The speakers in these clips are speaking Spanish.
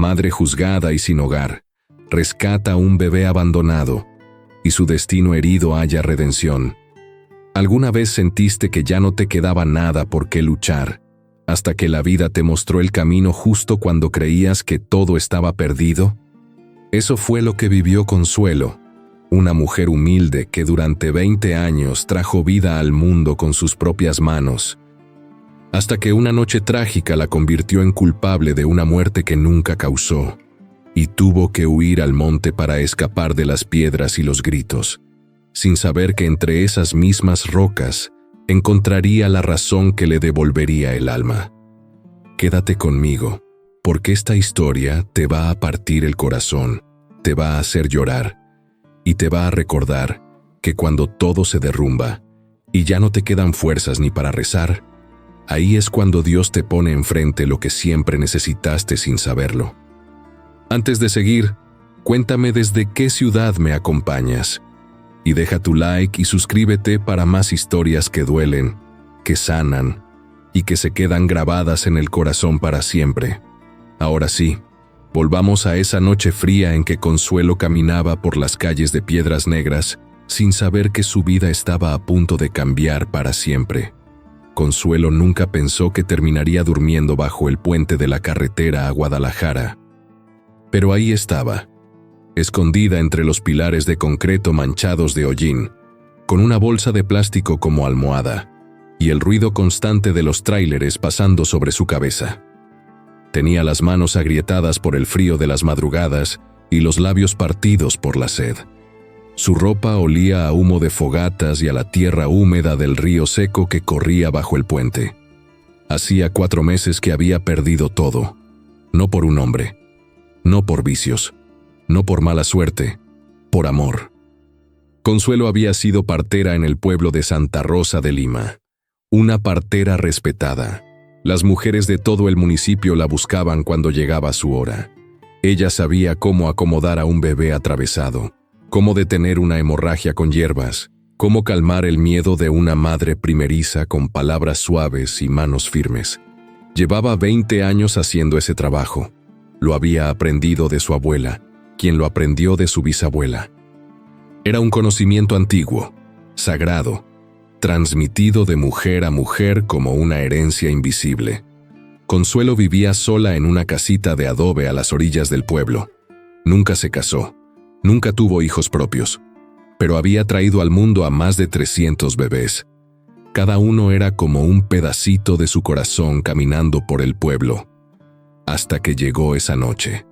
madre juzgada y sin hogar, rescata a un bebé abandonado y su destino herido halla redención. ¿Alguna vez sentiste que ya no te quedaba nada por qué luchar, hasta que la vida te mostró el camino justo cuando creías que todo estaba perdido? Eso fue lo que vivió Consuelo, una mujer humilde que durante 20 años trajo vida al mundo con sus propias manos, hasta que una noche trágica la convirtió en culpable de una muerte que nunca causó, y tuvo que huir al monte para escapar de las piedras y los gritos, sin saber que entre esas mismas rocas encontraría la razón que le devolvería el alma. Quédate conmigo, porque esta historia te va a partir el corazón, te va a hacer llorar, y te va a recordar que cuando todo se derrumba y ya no te quedan fuerzas ni para rezar, ahí es cuando Dios te pone enfrente lo que siempre necesitaste sin saberlo. Antes de seguir, cuéntame desde qué ciudad me acompañas. Y deja tu like y suscríbete para más historias que duelen, que sanan y que se quedan grabadas en el corazón para siempre. Ahora sí, volvamos a esa noche fría en que Consuelo caminaba por las calles de Piedras Negras sin saber que su vida estaba a punto de cambiar para siempre. Consuelo nunca pensó que terminaría durmiendo bajo el puente de la carretera a Guadalajara. Pero ahí estaba, escondida entre los pilares de concreto manchados de hollín, con una bolsa de plástico como almohada, y el ruido constante de los tráileres pasando sobre su cabeza. Tenía las manos agrietadas por el frío de las madrugadas y los labios partidos por la sed. Su ropa olía a humo de fogatas y a la tierra húmeda del río seco que corría bajo el puente. Hacía 4 meses que había perdido todo, no por un hombre, no por vicios, no por mala suerte, por amor. Consuelo había sido partera en el pueblo de Santa Rosa de Lima, una partera respetada. Las mujeres de todo el municipio la buscaban cuando llegaba su hora. Ella sabía cómo acomodar a un bebé atravesado, cómo detener una hemorragia con hierbas, cómo calmar el miedo de una madre primeriza con palabras suaves y manos firmes. Llevaba 20 años haciendo ese trabajo. Lo había aprendido de su abuela, quien lo aprendió de su bisabuela. Era un conocimiento antiguo, sagrado, transmitido de mujer a mujer como una herencia invisible. Consuelo vivía sola en una casita de adobe a las orillas del pueblo. Nunca se casó, nunca tuvo hijos propios, pero había traído al mundo a más de 300 bebés. Cada uno era como un pedacito de su corazón caminando por el pueblo, hasta que llegó esa noche.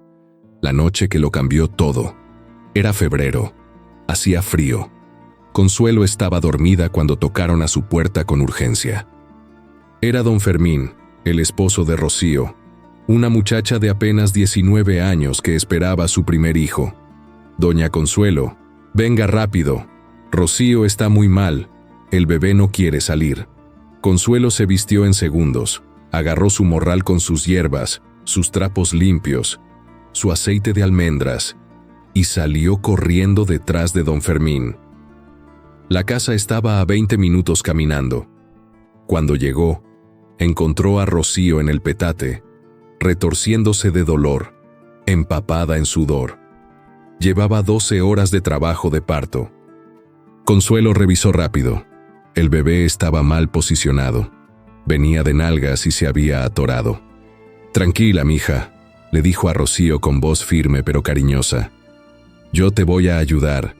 La noche que lo cambió todo. Era febrero. Hacía frío. Consuelo estaba dormida cuando tocaron a su puerta con urgencia. Era don Fermín, el esposo de Rocío, una muchacha de apenas 19 años que esperaba a su primer hijo. Doña Consuelo, venga rápido. Rocío está muy mal. El bebé no quiere salir. Consuelo se vistió en segundos. Agarró su morral con sus hierbas, sus trapos limpios, su aceite de almendras, y salió corriendo detrás de don Fermín. La casa estaba a 20 minutos caminando. Cuando llegó, encontró a Rocío en el petate, retorciéndose de dolor, empapada en sudor. Llevaba 12 horas de trabajo de parto. Consuelo revisó rápido. El bebé estaba mal posicionado. Venía de nalgas y se había atorado. «Tranquila, mija», le dijo a Rocío con voz firme pero cariñosa. «Yo te voy a ayudar.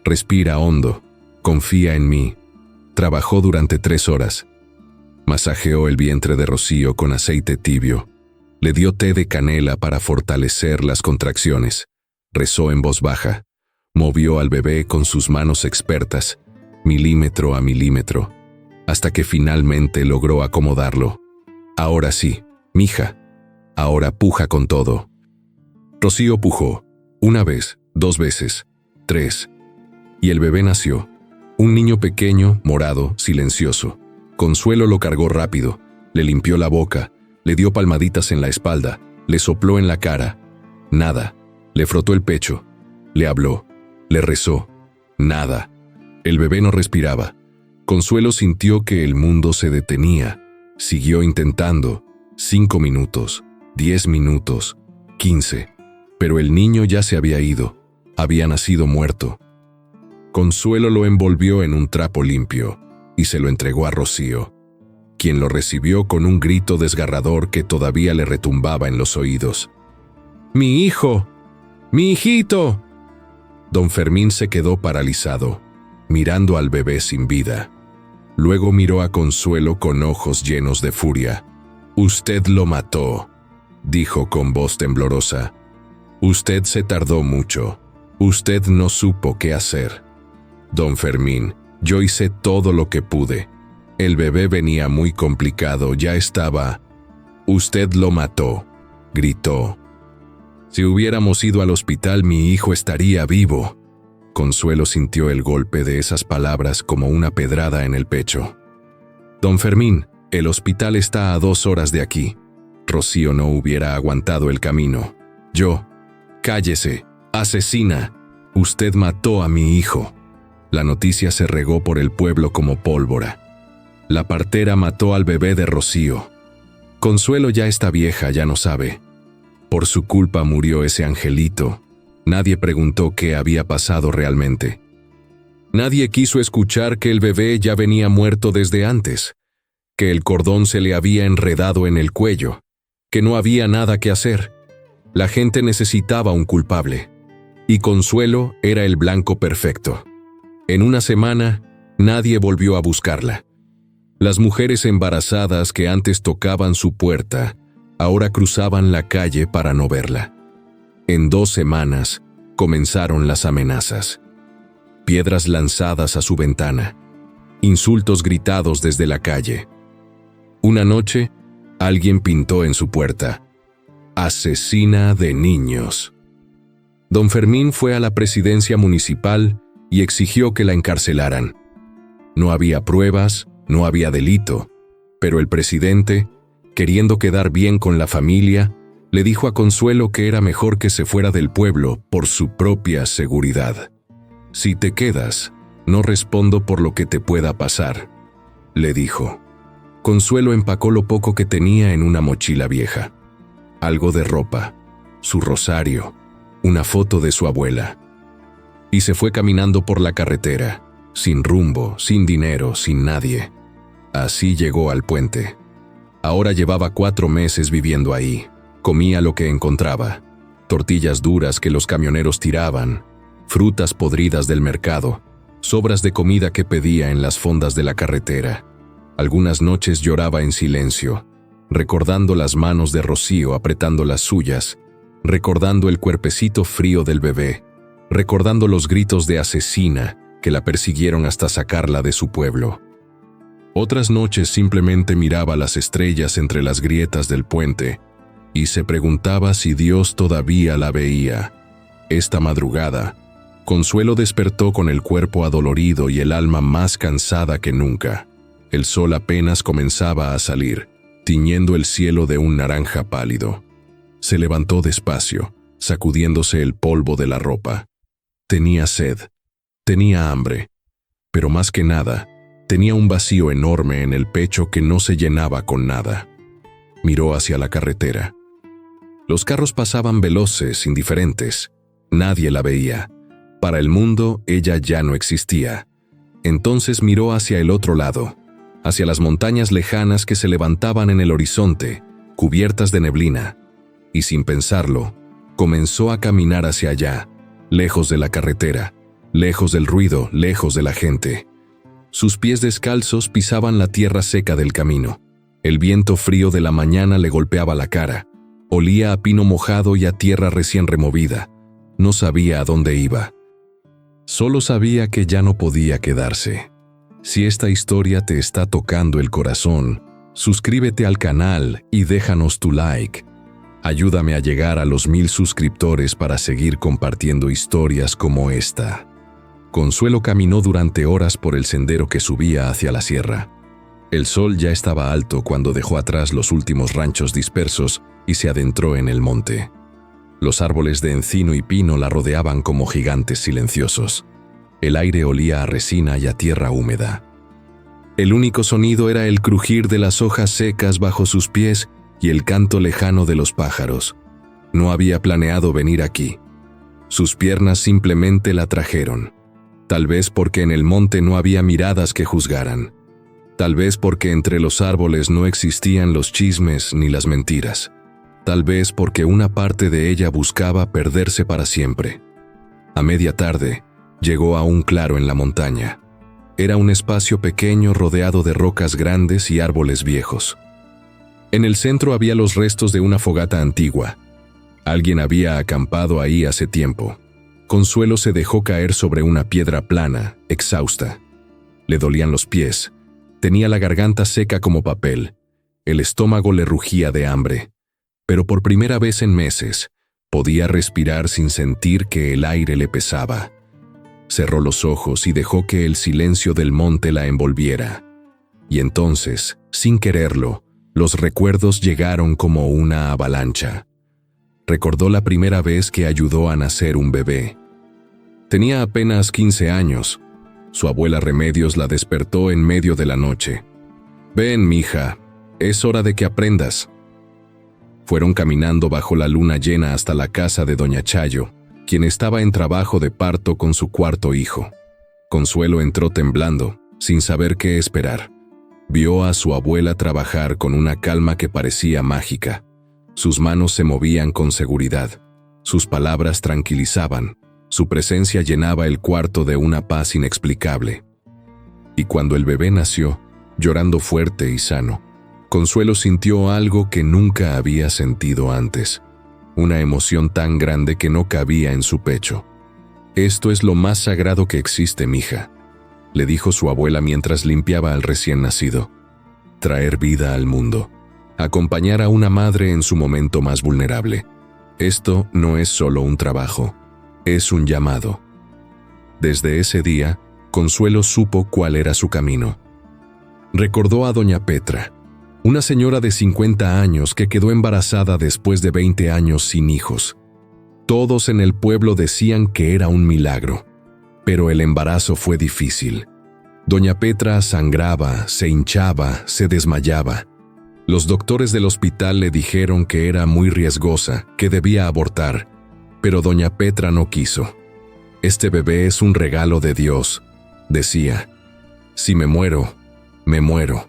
Respira hondo. Confía en mí». Trabajó durante 3 horas. Masajeó el vientre de Rocío con aceite tibio. Le dio té de canela para fortalecer las contracciones. Rezó en voz baja. Movió al bebé con sus manos expertas, milímetro a milímetro, hasta que finalmente logró acomodarlo. «Ahora sí, mija. Ahora puja con todo». Rocío pujó. 1 vez, 2 veces, 3. Y el bebé nació. Un niño pequeño, morado, silencioso. Consuelo lo cargó rápido, le limpió la boca, le dio palmaditas en la espalda, le sopló en la cara. Nada. Le frotó el pecho. Le habló. Le rezó. Nada. El bebé no respiraba. Consuelo sintió que el mundo se detenía. Siguió intentando. 5 minutos, 10 minutos, 15. Pero el niño ya se había ido. Había nacido muerto. Consuelo lo envolvió en un trapo limpio y se lo entregó a Rocío, quien lo recibió con un grito desgarrador que todavía le retumbaba en los oídos. ¡Mi hijo! ¡Mi hijito! Don Fermín se quedó paralizado, mirando al bebé sin vida. Luego miró a Consuelo con ojos llenos de furia. «Usted lo mató», dijo con voz temblorosa. «Usted se tardó mucho. Usted no supo qué hacer. Don Fermín, yo hice todo lo que pude. El bebé venía muy complicado, ya estaba». «Usted lo mató», gritó. «Si hubiéramos ido al hospital, mi hijo estaría vivo». Consuelo sintió el golpe de esas palabras como una pedrada en el pecho. «Don Fermín, el hospital está a 2 horas de aquí». Rocío no hubiera aguantado el camino. «Yo». «Cállese, asesina. Usted mató a mi hijo». La noticia se regó por el pueblo como pólvora. La partera mató al bebé de Rocío. Consuelo ya está vieja, ya no sabe. Por su culpa murió ese angelito. Nadie preguntó qué había pasado realmente. Nadie quiso escuchar que el bebé ya venía muerto desde antes, que el cordón se le había enredado en el cuello, que no había nada que hacer. La gente necesitaba un culpable, y Consuelo era el blanco perfecto. En una semana, nadie volvió a buscarla. Las mujeres embarazadas que antes tocaban su puerta, ahora cruzaban la calle para no verla. En 2 semanas, comenzaron las amenazas. Piedras lanzadas a su ventana. Insultos gritados desde la calle. Una noche, alguien pintó en su puerta: «Asesina de niños». Don Fermín fue a la presidencia municipal y exigió que la encarcelaran. No había pruebas, no había delito, pero el presidente, queriendo quedar bien con la familia, le dijo a Consuelo que era mejor que se fuera del pueblo por su propia seguridad. «Si te quedas, no respondo por lo que te pueda pasar», le dijo. Consuelo empacó lo poco que tenía en una mochila vieja. Algo de ropa, su rosario, una foto de su abuela. Y se fue caminando por la carretera, sin rumbo, sin dinero, sin nadie. Así llegó al puente. Ahora llevaba 4 meses viviendo ahí. Comía lo que encontraba: tortillas duras que los camioneros tiraban, frutas podridas del mercado, sobras de comida que pedía en las fondas de la carretera. Algunas noches lloraba en silencio, recordando las manos de Rocío apretando las suyas, recordando el cuerpecito frío del bebé, recordando los gritos de asesina que la persiguieron hasta sacarla de su pueblo. Otras noches simplemente miraba las estrellas entre las grietas del puente y se preguntaba si Dios todavía la veía. Esta madrugada, Consuelo despertó con el cuerpo adolorido y el alma más cansada que nunca. El sol apenas comenzaba a salir, tiñendo el cielo de un naranja pálido. Se levantó despacio, sacudiéndose el polvo de la ropa. Tenía sed, tenía hambre, pero más que nada, tenía un vacío enorme en el pecho que no se llenaba con nada. Miró hacia la carretera. Los carros pasaban veloces, indiferentes. Nadie la veía. Para el mundo, ella ya no existía. Entonces miró hacia el otro lado, hacia las montañas lejanas que se levantaban en el horizonte, cubiertas de neblina, y sin pensarlo, comenzó a caminar hacia allá, lejos de la carretera, lejos del ruido, lejos de la gente. Sus pies descalzos pisaban la tierra seca del camino. El viento frío de la mañana le golpeaba la cara. Olía a pino mojado y a tierra recién removida. No sabía a dónde iba. Solo sabía que ya no podía quedarse. Si esta historia te está tocando el corazón, suscríbete al canal y déjanos tu like. Ayúdame a llegar a los 1000 suscriptores para seguir compartiendo historias como esta. Consuelo caminó durante horas por el sendero que subía hacia la sierra. El sol ya estaba alto cuando dejó atrás los últimos ranchos dispersos y se adentró en el monte. Los árboles de encino y pino la rodeaban como gigantes silenciosos. El aire olía a resina y a tierra húmeda. El único sonido era el crujir de las hojas secas bajo sus pies y el canto lejano de los pájaros. No había planeado venir aquí. Sus piernas simplemente la trajeron. Tal vez porque en el monte no había miradas que juzgaran. Tal vez porque entre los árboles no existían los chismes ni las mentiras. Tal vez porque una parte de ella buscaba perderse para siempre. A media tarde, llegó a un claro en la montaña. Era un espacio pequeño rodeado de rocas grandes y árboles viejos. En el centro había los restos de una fogata antigua. Alguien había acampado ahí hace tiempo. Consuelo se dejó caer sobre una piedra plana, exhausta. Le dolían los pies. Tenía la garganta seca como papel. El estómago le rugía de hambre. Pero por primera vez en meses, podía respirar sin sentir que el aire le pesaba. Cerró los ojos y dejó que el silencio del monte la envolviera. Y entonces, sin quererlo, los recuerdos llegaron como una avalancha. Recordó la primera vez que ayudó a nacer un bebé. Tenía apenas 15 años. Su abuela Remedios la despertó en medio de la noche. «Ven, mija, es hora de que aprendas». Fueron caminando bajo la luna llena hasta la casa de doña Chayo, quien estaba en trabajo de parto con su cuarto hijo. Consuelo entró temblando, sin saber qué esperar. Vio a su abuela trabajar con una calma que parecía mágica. Sus manos se movían con seguridad. Sus palabras tranquilizaban. Su presencia llenaba el cuarto de una paz inexplicable. Y cuando el bebé nació, llorando fuerte y sano, Consuelo sintió algo que nunca había sentido antes. Una emoción tan grande que no cabía en su pecho. «Esto es lo más sagrado que existe, mija», le dijo su abuela mientras limpiaba al recién nacido. Traer vida al mundo. Acompañar a una madre en su momento más vulnerable. Esto no es solo un trabajo, es un llamado. Desde ese día, Consuelo supo cuál era su camino. Recordó a doña Petra, una señora de 50 años que quedó embarazada después de 20 años sin hijos. Todos en el pueblo decían que era un milagro, pero el embarazo fue difícil. Doña Petra sangraba, se hinchaba, se desmayaba. Los doctores del hospital le dijeron que era muy riesgosa, que debía abortar, pero doña Petra no quiso. «Este bebé es un regalo de Dios», decía. «Si me muero, me muero,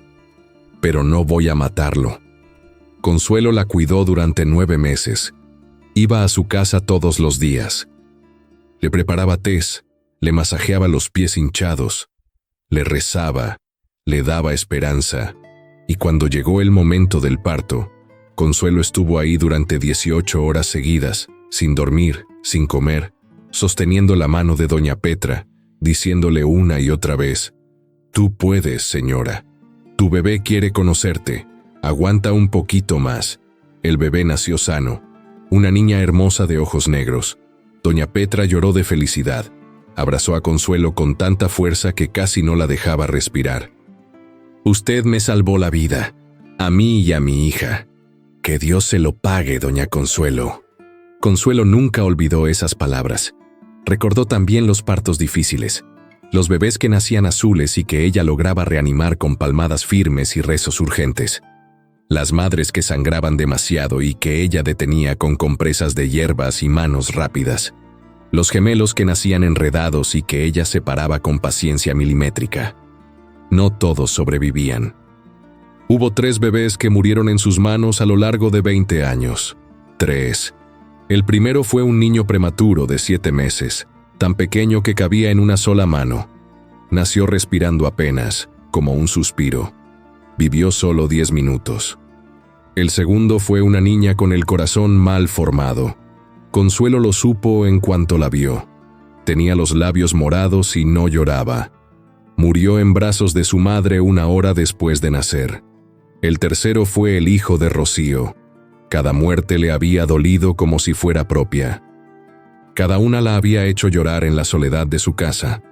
pero no voy a matarlo». Consuelo la cuidó durante 9 meses. Iba a su casa todos los días. Le preparaba tés, le masajeaba los pies hinchados, le rezaba, le daba esperanza. Y cuando llegó el momento del parto, Consuelo estuvo ahí durante 18 horas seguidas, sin dormir, sin comer, sosteniendo la mano de doña Petra, diciéndole una y otra vez: «Tú puedes, señora. Tu bebé quiere conocerte. Aguanta un poquito más». El bebé nació sano, una niña hermosa de ojos negros. Doña Petra lloró de felicidad. Abrazó a Consuelo con tanta fuerza que casi no la dejaba respirar. «Usted me salvó la vida, a mí y a mi hija. Que Dios se lo pague, doña Consuelo». Consuelo nunca olvidó esas palabras. Recordó también los partos difíciles, los bebés que nacían azules y que ella lograba reanimar con palmadas firmes y rezos urgentes. Las madres que sangraban demasiado y que ella detenía con compresas de hierbas y manos rápidas. Los gemelos que nacían enredados y que ella separaba con paciencia milimétrica. No todos sobrevivían. Hubo 3 bebés que murieron en sus manos a lo largo de 20 años. 3. El primero fue un niño prematuro de 7 meses, tan pequeño que cabía en una sola mano. Nació respirando apenas, como un suspiro. Vivió solo 10 minutos. El segundo fue una niña con el corazón mal formado. Consuelo lo supo en cuanto la vio. Tenía los labios morados y no lloraba. Murió en brazos de su madre 1 hora después de nacer. El tercero fue el hijo de Rocío. Cada muerte le había dolido como si fuera propia. Cada una la había hecho llorar en la soledad de su casa,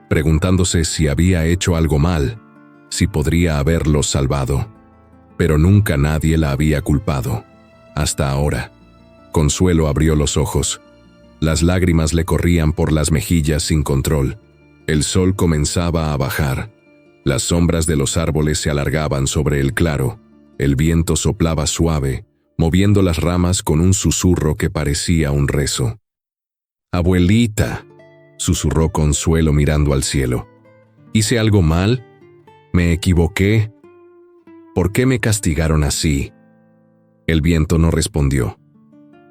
preguntándose si había hecho algo mal, si podría haberlos salvado. Pero nunca nadie la había culpado. Hasta ahora. Consuelo abrió los ojos. Las lágrimas le corrían por las mejillas sin control. El sol comenzaba a bajar. Las sombras de los árboles se alargaban sobre el claro. El viento soplaba suave, moviendo las ramas con un susurro que parecía un rezo. «Abuelita», susurró Consuelo mirando al cielo. «¿Hice algo mal? ¿Me equivoqué? ¿Por qué me castigaron así?» El viento no respondió,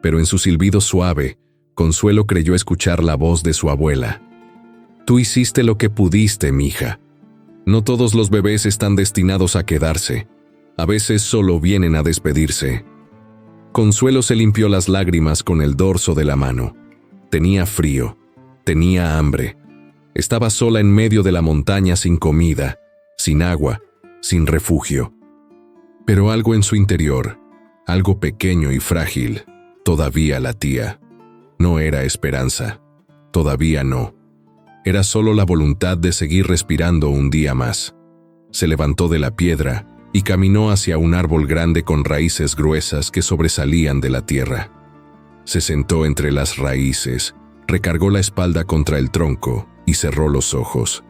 pero en su silbido suave, Consuelo creyó escuchar la voz de su abuela. «Tú hiciste lo que pudiste, mija. No todos los bebés están destinados a quedarse. A veces solo vienen a despedirse». Consuelo se limpió las lágrimas con el dorso de la mano. Tenía frío, tenía hambre. Estaba sola en medio de la montaña sin comida, sin agua, sin refugio. Pero algo en su interior, algo pequeño y frágil, todavía latía. No era esperanza, todavía no. Era solo la voluntad de seguir respirando un día más. Se levantó de la piedra y caminó hacia un árbol grande con raíces gruesas que sobresalían de la tierra. Se sentó entre las raíces, recargó la espalda contra el tronco y cerró los ojos.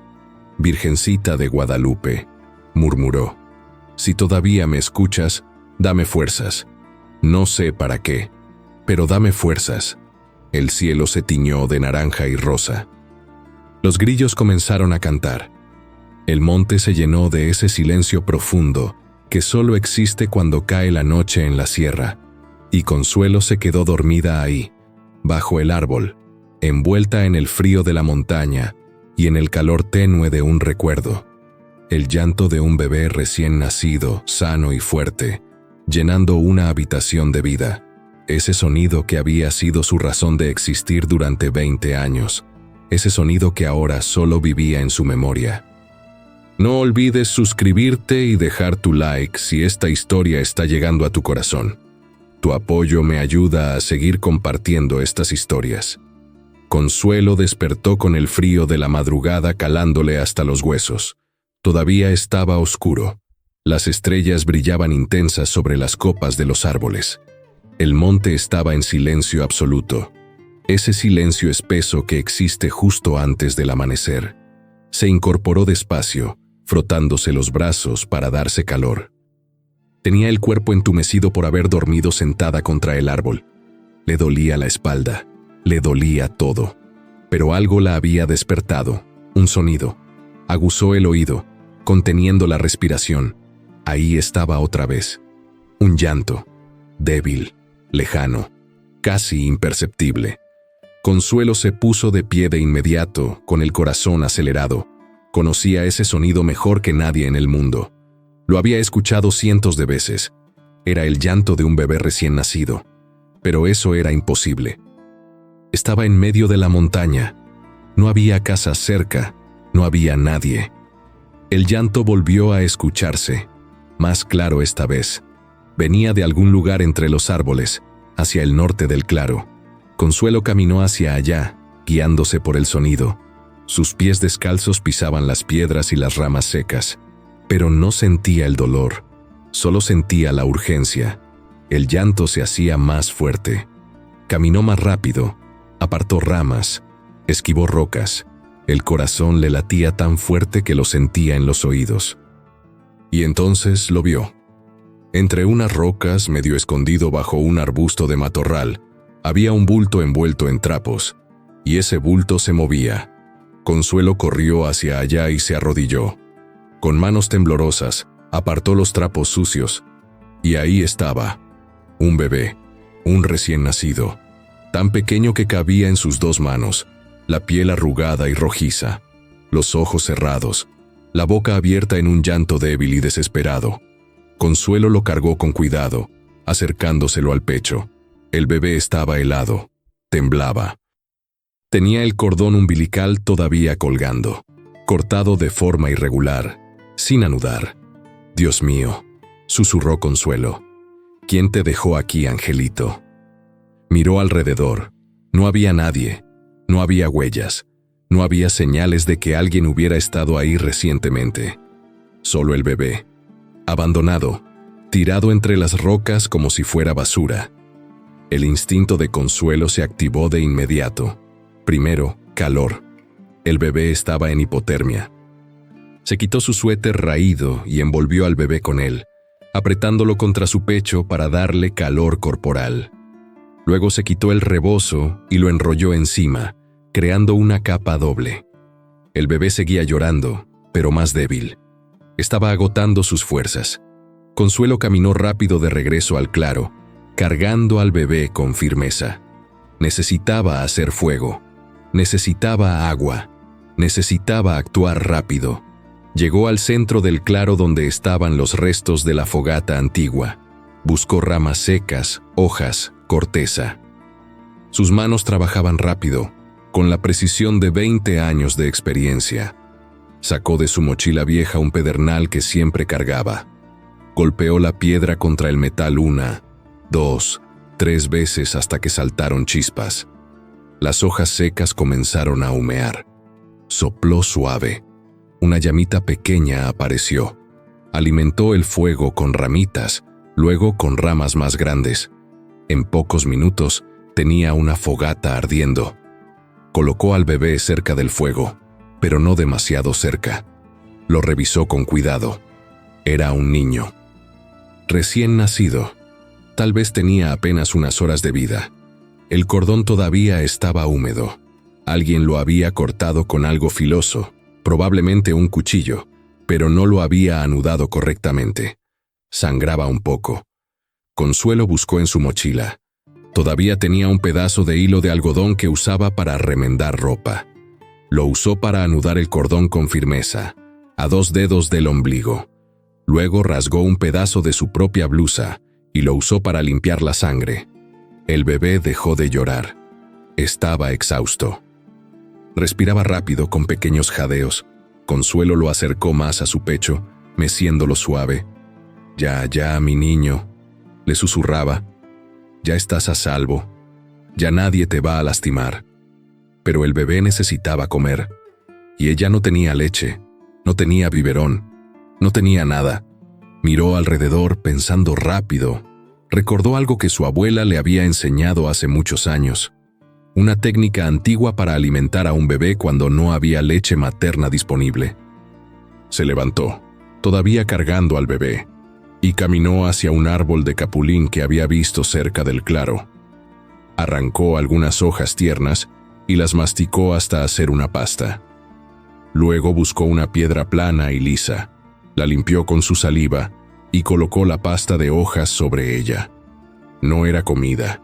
«Virgencita de Guadalupe», murmuró, «si todavía me escuchas, dame fuerzas. No sé para qué, pero dame fuerzas». El cielo se tiñó de naranja y rosa. Los grillos comenzaron a cantar. El monte se llenó de ese silencio profundo que solo existe cuando cae la noche en la sierra, y Consuelo se quedó dormida ahí, bajo el árbol, envuelta en el frío de la montaña y en el calor tenue de un recuerdo. El llanto de un bebé recién nacido, sano y fuerte, llenando una habitación de vida. Ese sonido que había sido su razón de existir durante 20 años. Ese sonido que ahora solo vivía en su memoria. No olvides suscribirte y dejar tu like si esta historia está llegando a tu corazón. Tu apoyo me ayuda a seguir compartiendo estas historias. Consuelo despertó con el frío de la madrugada calándole hasta los huesos. Todavía estaba oscuro. Las estrellas brillaban intensas sobre las copas de los árboles. El monte estaba en silencio absoluto. Ese silencio espeso que existe justo antes del amanecer. Se incorporó despacio, frotándose los brazos para darse calor. Tenía el cuerpo entumecido por haber dormido sentada contra el árbol. Le dolía la espalda, le dolía todo. Pero algo la había despertado, un sonido. Aguzó el oído, conteniendo la respiración. Ahí estaba otra vez. Un llanto, débil, lejano, casi imperceptible. Consuelo se puso de pie de inmediato, con el corazón acelerado. Conocía ese sonido mejor que nadie en el mundo. Lo había escuchado cientos de veces. Era el llanto de un bebé recién nacido. Pero eso era imposible. Estaba en medio de la montaña. No había casa cerca, no había nadie. El llanto volvió a escucharse, más claro esta vez. Venía de algún lugar entre los árboles, hacia el norte del claro. Consuelo caminó hacia allá, guiándose por el sonido. Sus pies descalzos pisaban las piedras y las ramas secas, pero no sentía el dolor, solo sentía la urgencia. El llanto se hacía más fuerte. Caminó más rápido, apartó ramas, esquivó rocas. El corazón le latía tan fuerte que lo sentía en los oídos. Y entonces lo vio. Entre unas rocas, medio escondido bajo un arbusto de matorral, había un bulto envuelto en trapos, y ese bulto se movía. Consuelo corrió hacia allá y se arrodilló. Con manos temblorosas, apartó los trapos sucios, y ahí estaba, un bebé, un recién nacido, tan pequeño que cabía en sus dos manos, la piel arrugada y rojiza, los ojos cerrados, la boca abierta en un llanto débil y desesperado. Consuelo lo cargó con cuidado, acercándoselo al pecho. El bebé estaba helado, temblaba. Tenía el cordón umbilical todavía colgando, cortado de forma irregular, sin anudar. «Dios mío», susurró Consuelo, «¿quién te dejó aquí, angelito?» Miró alrededor. No había nadie, no había huellas, no había señales de que alguien hubiera estado ahí recientemente. Solo el bebé, abandonado, tirado entre las rocas como si fuera basura. El instinto de Consuelo se activó de inmediato. Primero, calor. El bebé estaba en hipotermia. Se quitó su suéter raído y envolvió al bebé con él, apretándolo contra su pecho para darle calor corporal. Luego se quitó el rebozo y lo enrolló encima, creando una capa doble. El bebé seguía llorando, pero más débil. Estaba agotando sus fuerzas. Consuelo caminó rápido de regreso al claro, cargando al bebé con firmeza. Necesitaba hacer fuego. Necesitaba agua. Necesitaba actuar rápido. Llegó al centro del claro donde estaban los restos de la fogata antigua. Buscó ramas secas, hojas, corteza. Sus manos trabajaban rápido, con la precisión de 20 años de experiencia. Sacó de su mochila vieja un pedernal que siempre cargaba. Golpeó la piedra contra el metal 1, 2, 3 veces hasta que saltaron chispas. Las hojas secas comenzaron a humear. Sopló suave. Una llamita pequeña apareció. Alimentó el fuego con ramitas, luego con ramas más grandes. En pocos minutos tenía una fogata ardiendo. Colocó al bebé cerca del fuego, pero no demasiado cerca. Lo revisó con cuidado. Era un niño. Recién nacido. Tal vez tenía apenas unas horas de vida. El cordón todavía estaba húmedo. Alguien lo había cortado con algo filoso, probablemente un cuchillo, pero no lo había anudado correctamente. Sangraba un poco. Consuelo buscó en su mochila. Todavía tenía un pedazo de hilo de algodón que usaba para remendar ropa. Lo usó para anudar el cordón con firmeza, a 2 dedos del ombligo. Luego rasgó un pedazo de su propia blusa y lo usó para limpiar la sangre. El bebé dejó de llorar. Estaba exhausto. Respiraba rápido con pequeños jadeos. Consuelo lo acercó más a su pecho, meciéndolo suave. Ya, mi niño, le susurraba. Ya estás a salvo. Ya nadie te va a lastimar. Pero el bebé necesitaba comer. Y ella no tenía leche, no tenía biberón, no tenía nada. Miró alrededor pensando rápido. Recordó algo que su abuela le había enseñado hace muchos años. Una técnica antigua para alimentar a un bebé cuando no había leche materna disponible. Se levantó, todavía cargando al bebé, y caminó hacia un árbol de capulín que había visto cerca del claro. Arrancó algunas hojas tiernas y las masticó hasta hacer una pasta. Luego buscó una piedra plana y lisa, la limpió con su saliva y colocó la pasta de hojas sobre ella. No era comida,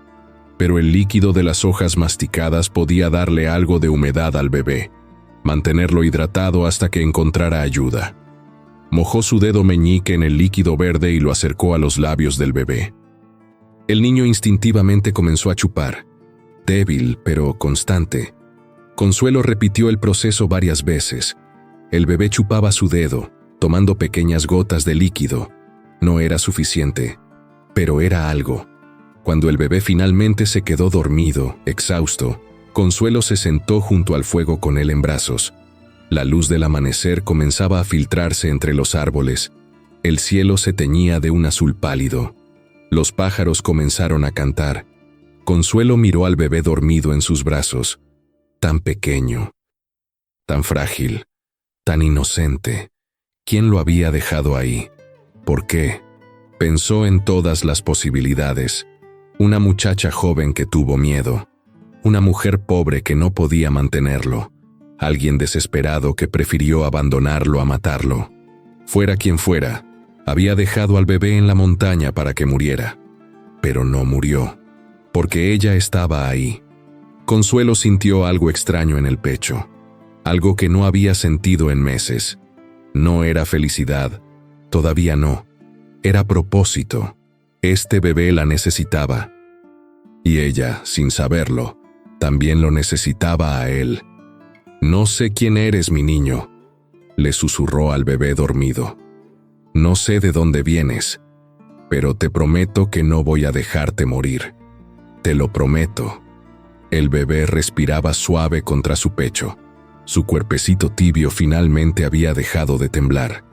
pero el líquido de las hojas masticadas podía darle algo de humedad al bebé, mantenerlo hidratado hasta que encontrara ayuda. Mojó su dedo meñique en el líquido verde y lo acercó a los labios del bebé. El niño instintivamente comenzó a chupar, débil pero constante. Consuelo repitió el proceso varias veces. El bebé chupaba su dedo, tomando pequeñas gotas de líquido. No era suficiente, pero era algo. Cuando el bebé finalmente se quedó dormido, exhausto, Consuelo se sentó junto al fuego con él en brazos. La luz del amanecer comenzaba a filtrarse entre los árboles. El cielo se teñía de un azul pálido. Los pájaros comenzaron a cantar. Consuelo miró al bebé dormido en sus brazos. Tan pequeño, tan frágil, tan inocente. ¿Quién lo había dejado ahí? ¿Por qué? Pensó en todas las posibilidades. Una muchacha joven que tuvo miedo. Una mujer pobre que no podía mantenerlo. Alguien desesperado que prefirió abandonarlo a matarlo. Fuera quien fuera, había dejado al bebé en la montaña para que muriera. Pero no murió, porque ella estaba ahí. Consuelo sintió algo extraño en el pecho, algo que no había sentido en meses. No era felicidad, todavía no. Era propósito. Este bebé la necesitaba. Y ella, sin saberlo, también lo necesitaba a él. No sé quién eres, mi niño, le susurró al bebé dormido. No sé de dónde vienes, pero te prometo que no voy a dejarte morir. Te lo prometo. El bebé respiraba suave contra su pecho. Su cuerpecito tibio finalmente había dejado de temblar.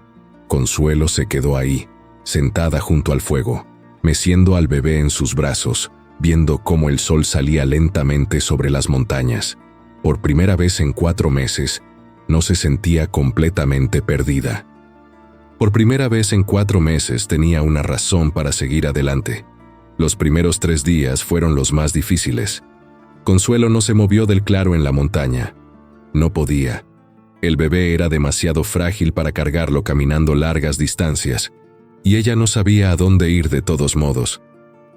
Consuelo se quedó ahí, sentada junto al fuego, meciendo al bebé en sus brazos, viendo cómo el sol salía lentamente sobre las montañas. Por primera vez en 4 meses, no se sentía completamente perdida. Por primera vez en 4 meses tenía una razón para seguir adelante. Los primeros 3 días fueron los más difíciles. Consuelo no se movió del claro en la montaña. No podía. El bebé era demasiado frágil para cargarlo caminando largas distancias, y ella no sabía a dónde ir de todos modos.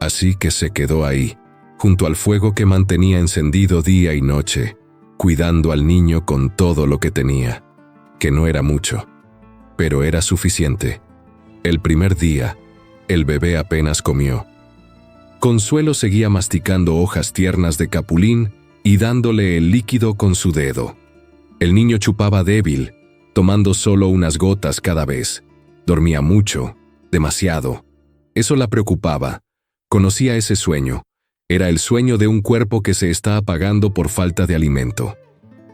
Así que se quedó ahí, junto al fuego que mantenía encendido día y noche, cuidando al niño con todo lo que tenía, que no era mucho, pero era suficiente. El primer día, el bebé apenas comió. Consuelo seguía masticando hojas tiernas de capulín y dándole el líquido con su dedo. El niño chupaba débil, tomando solo unas gotas cada vez. Dormía mucho, demasiado. Eso la preocupaba. Conocía ese sueño. Era el sueño de un cuerpo que se está apagando por falta de alimento.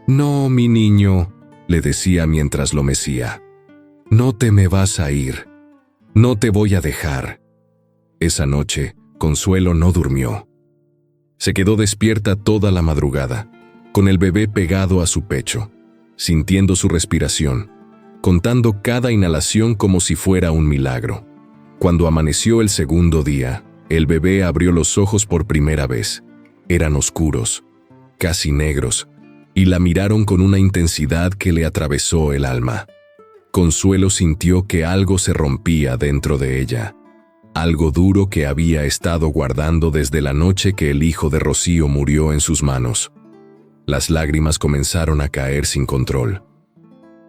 «No, mi niño», le decía mientras lo mecía. «No te me vas a ir. No te voy a dejar». Esa noche, Consuelo no durmió. Se quedó despierta toda la madrugada, con el bebé pegado a su pecho, sintiendo su respiración, contando cada inhalación como si fuera un milagro. Cuando amaneció el segundo día, el bebé abrió los ojos por primera vez. Eran oscuros, casi negros, y la miraron con una intensidad que le atravesó el alma. Consuelo sintió que algo se rompía dentro de ella. Algo duro que había estado guardando desde la noche que el hijo de Rocío murió en sus manos. Las lágrimas comenzaron a caer sin control.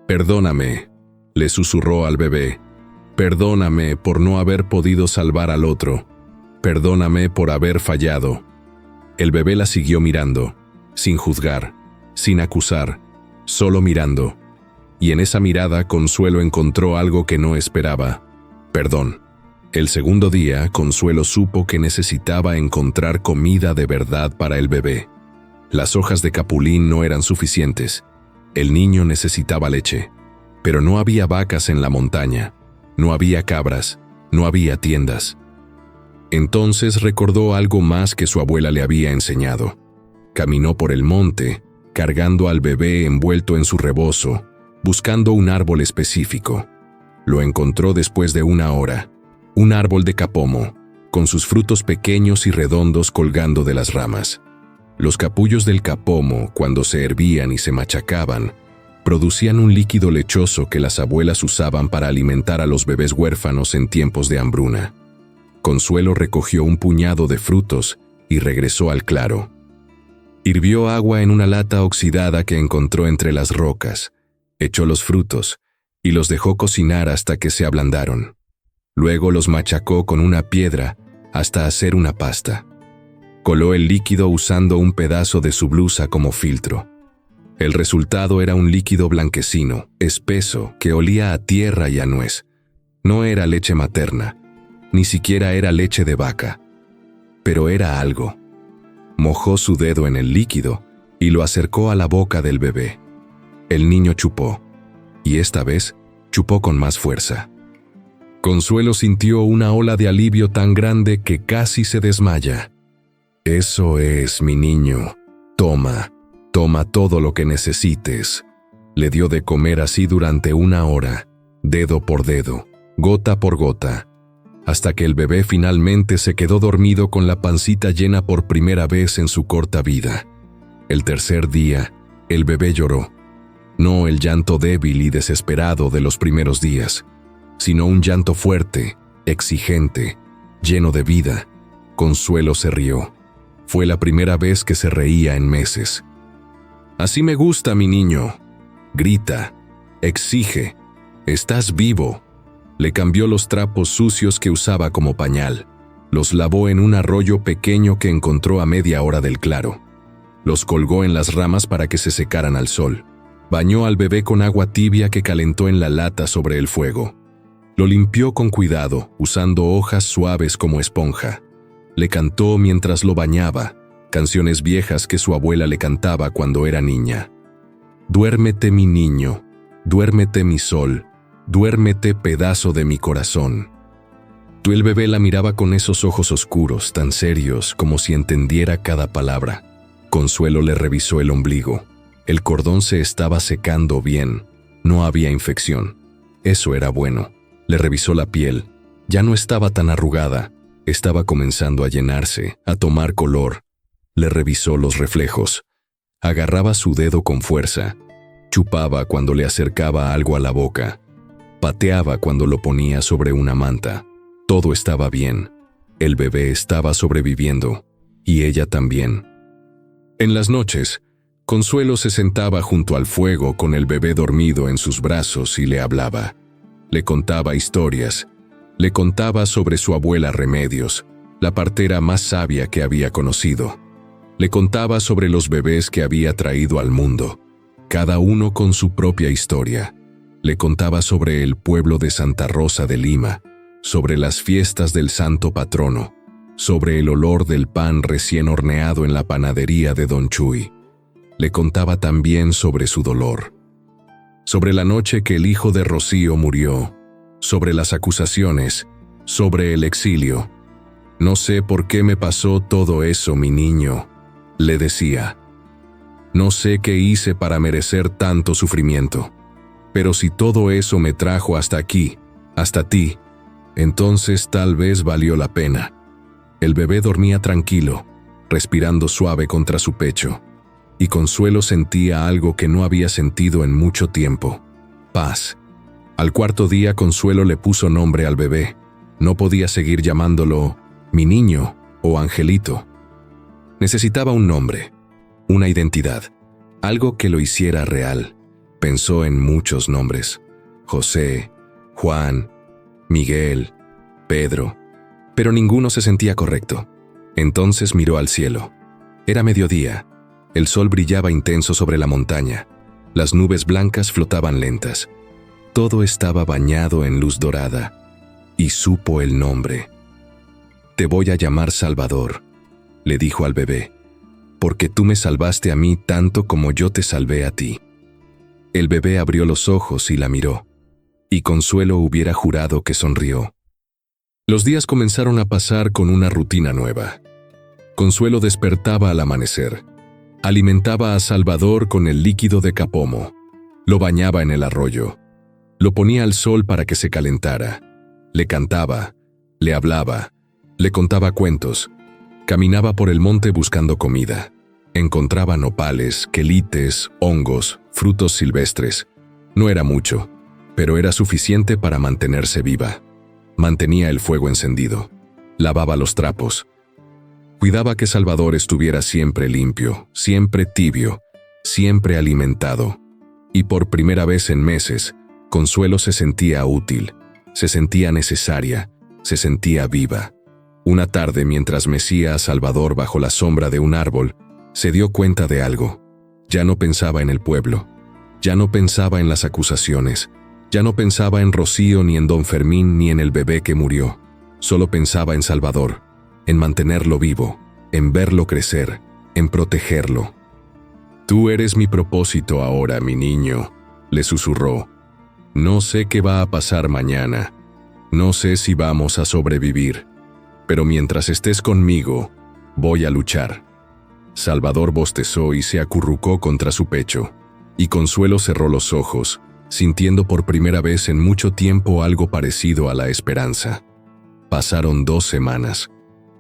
«Perdóname», le susurró al bebé. «Perdóname por no haber podido salvar al otro. Perdóname por haber fallado». El bebé la siguió mirando, sin juzgar, sin acusar, solo mirando. Y en esa mirada Consuelo encontró algo que no esperaba: perdón. El segundo día, Consuelo supo que necesitaba encontrar comida de verdad para el bebé. Las hojas de capulín no eran suficientes. El niño necesitaba leche. Pero no había vacas en la montaña. No había cabras. No había tiendas. Entonces recordó algo más que su abuela le había enseñado. Caminó por el monte, cargando al bebé envuelto en su rebozo, buscando un árbol específico. Lo encontró después de 1 hora. Un árbol de capomo, con sus frutos pequeños y redondos colgando de las ramas. Los capullos del capomo, cuando se hervían y se machacaban, producían un líquido lechoso que las abuelas usaban para alimentar a los bebés huérfanos en tiempos de hambruna. Consuelo recogió un puñado de frutos y regresó al claro. Hirvió agua en una lata oxidada que encontró entre las rocas, echó los frutos y los dejó cocinar hasta que se ablandaron. Luego los machacó con una piedra hasta hacer una pasta. Coló el líquido usando un pedazo de su blusa como filtro. El resultado era un líquido blanquecino, espeso, que olía a tierra y a nuez. No era leche materna, ni siquiera era leche de vaca. Pero era algo. Mojó su dedo en el líquido y lo acercó a la boca del bebé. El niño chupó, y esta vez chupó con más fuerza. Consuelo sintió una ola de alivio tan grande que casi se desmaya. «Eso es, mi niño. Toma todo lo que necesites». Le dio de comer así durante 1 hora, dedo por dedo, gota por gota, hasta que el bebé finalmente se quedó dormido con la pancita llena por primera vez en su corta vida. El tercer día, el bebé lloró. No el llanto débil y desesperado de los primeros días, sino un llanto fuerte, exigente, lleno de vida. Consuelo se rió. Fue la primera vez que se reía en meses. «Así me gusta, mi niño». Grita, exige, «estás vivo». Le cambió los trapos sucios que usaba como pañal. Los lavó en un arroyo pequeño que encontró a media hora del claro. Los colgó en las ramas para que se secaran al sol. Bañó al bebé con agua tibia que calentó en la lata sobre el fuego. Lo limpió con cuidado, usando hojas suaves como esponja. Le cantó mientras lo bañaba, canciones viejas que su abuela le cantaba cuando era niña. «Duérmete, mi niño, duérmete, mi sol, duérmete, pedazo de mi corazón». El bebé la miraba con esos ojos oscuros, tan serios como si entendiera cada palabra. Consuelo le revisó el ombligo. El cordón se estaba secando bien. No había infección. Eso era bueno. Le revisó la piel. Ya no estaba tan arrugada. Estaba comenzando a llenarse, a tomar color. Le revisó los reflejos. Agarraba su dedo con fuerza. Chupaba cuando le acercaba algo a la boca. Pateaba cuando lo ponía sobre una manta. Todo estaba bien. El bebé estaba sobreviviendo. Y ella también. En las noches, Consuelo se sentaba junto al fuego con el bebé dormido en sus brazos y le hablaba. Le contaba historias. Le contaba sobre su abuela Remedios, la partera más sabia que había conocido. Le contaba sobre los bebés que había traído al mundo, cada uno con su propia historia. Le contaba sobre el pueblo de Santa Rosa de Lima, sobre las fiestas del santo patrono, sobre el olor del pan recién horneado en la panadería de Don Chuy. Le contaba también sobre su dolor, sobre la noche que el hijo de Rocío murió, sobre las acusaciones, sobre el exilio. «No sé por qué me pasó todo eso, mi niño», le decía. «No sé qué hice para merecer tanto sufrimiento. Pero si todo eso me trajo hasta aquí, hasta ti, entonces tal vez valió la pena». El bebé dormía tranquilo, respirando suave contra su pecho, y Consuelo sentía algo que no había sentido en mucho tiempo: paz. Al cuarto día Consuelo le puso nombre al bebé. No podía seguir llamándolo mi niño o Angelito. Necesitaba un nombre, una identidad, algo que lo hiciera real. Pensó en muchos nombres: José, Juan, Miguel, Pedro, pero ninguno se sentía correcto. Entonces miró al cielo. Era mediodía. El sol brillaba intenso sobre la montaña. Las nubes blancas flotaban lentas. Todo estaba bañado en luz dorada, y supo el nombre. «Te voy a llamar Salvador», le dijo al bebé, «porque tú me salvaste a mí tanto como yo te salvé a ti». El bebé abrió los ojos y la miró, y Consuelo hubiera jurado que sonrió. Los días comenzaron a pasar con una rutina nueva. Consuelo despertaba al amanecer. Alimentaba a Salvador con el líquido de capomo. Lo bañaba en el arroyo. Lo ponía al sol para que se calentara. Le cantaba, le hablaba, le contaba cuentos. Caminaba por el monte buscando comida. Encontraba nopales, quelites, hongos, frutos silvestres. No era mucho, pero era suficiente para mantenerse viva. Mantenía el fuego encendido. Lavaba los trapos. Cuidaba que Salvador estuviera siempre limpio, siempre tibio, siempre alimentado. Y por primera vez en meses, Consuelo se sentía útil, se sentía necesaria, se sentía viva. Una tarde, mientras mecía a Salvador bajo la sombra de un árbol, se dio cuenta de algo. Ya no pensaba en el pueblo, ya no pensaba en las acusaciones, ya no pensaba en Rocío ni en don Fermín ni en el bebé que murió. Solo pensaba en Salvador, en mantenerlo vivo, en verlo crecer, en protegerlo. «Tú eres mi propósito ahora, mi niño», le susurró. «No sé qué va a pasar mañana, no sé si vamos a sobrevivir, pero mientras estés conmigo, voy a luchar». Salvador bostezó y se acurrucó contra su pecho, y Consuelo cerró los ojos, sintiendo por primera vez en mucho tiempo algo parecido a la esperanza. Pasaron 2 semanas.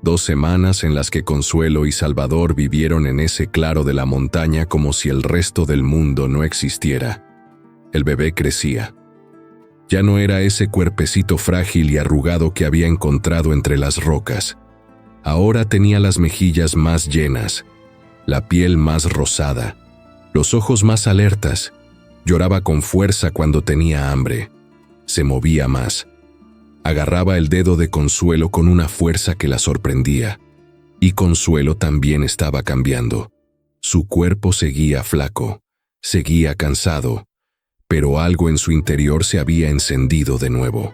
2 semanas en las que Consuelo y Salvador vivieron en ese claro de la montaña como si el resto del mundo no existiera. El bebé crecía. Ya no era ese cuerpecito frágil y arrugado que había encontrado entre las rocas. Ahora tenía las mejillas más llenas, la piel más rosada, los ojos más alertas. Lloraba con fuerza cuando tenía hambre. Se movía más. Agarraba el dedo de Consuelo con una fuerza que la sorprendía. Y Consuelo también estaba cambiando. Su cuerpo seguía flaco, seguía cansado, pero algo en su interior se había encendido de nuevo.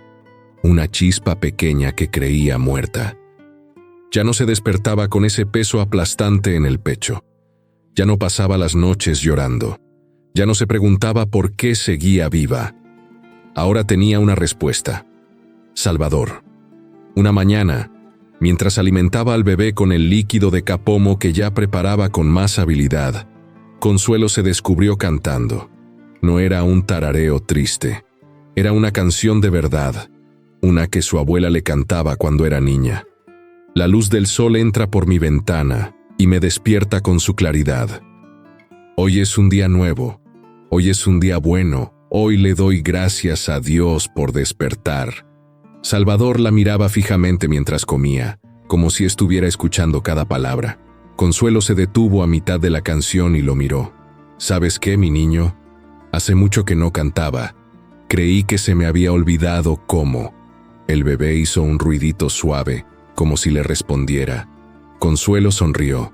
Una chispa pequeña que creía muerta. Ya no se despertaba con ese peso aplastante en el pecho. Ya no pasaba las noches llorando. Ya no se preguntaba por qué seguía viva. Ahora tenía una respuesta. Salvador. Una mañana, mientras alimentaba al bebé con el líquido de capomo que ya preparaba con más habilidad, Consuelo se descubrió cantando. No era un tarareo triste. Era una canción de verdad. una que su abuela le cantaba cuando era niña. La luz del sol entra por mi ventana y me despierta con su claridad. Hoy es un día nuevo, hoy es un día bueno, hoy le doy gracias a Dios por despertar. Salvador la miraba fijamente mientras comía, como si estuviera escuchando cada palabra. Consuelo se detuvo a mitad de la canción y lo miró. ¿Sabes qué, mi niño? Hace mucho que no cantaba. Creí que se me había olvidado cómo. El bebé hizo un ruidito suave, como si le respondiera. Consuelo sonrió.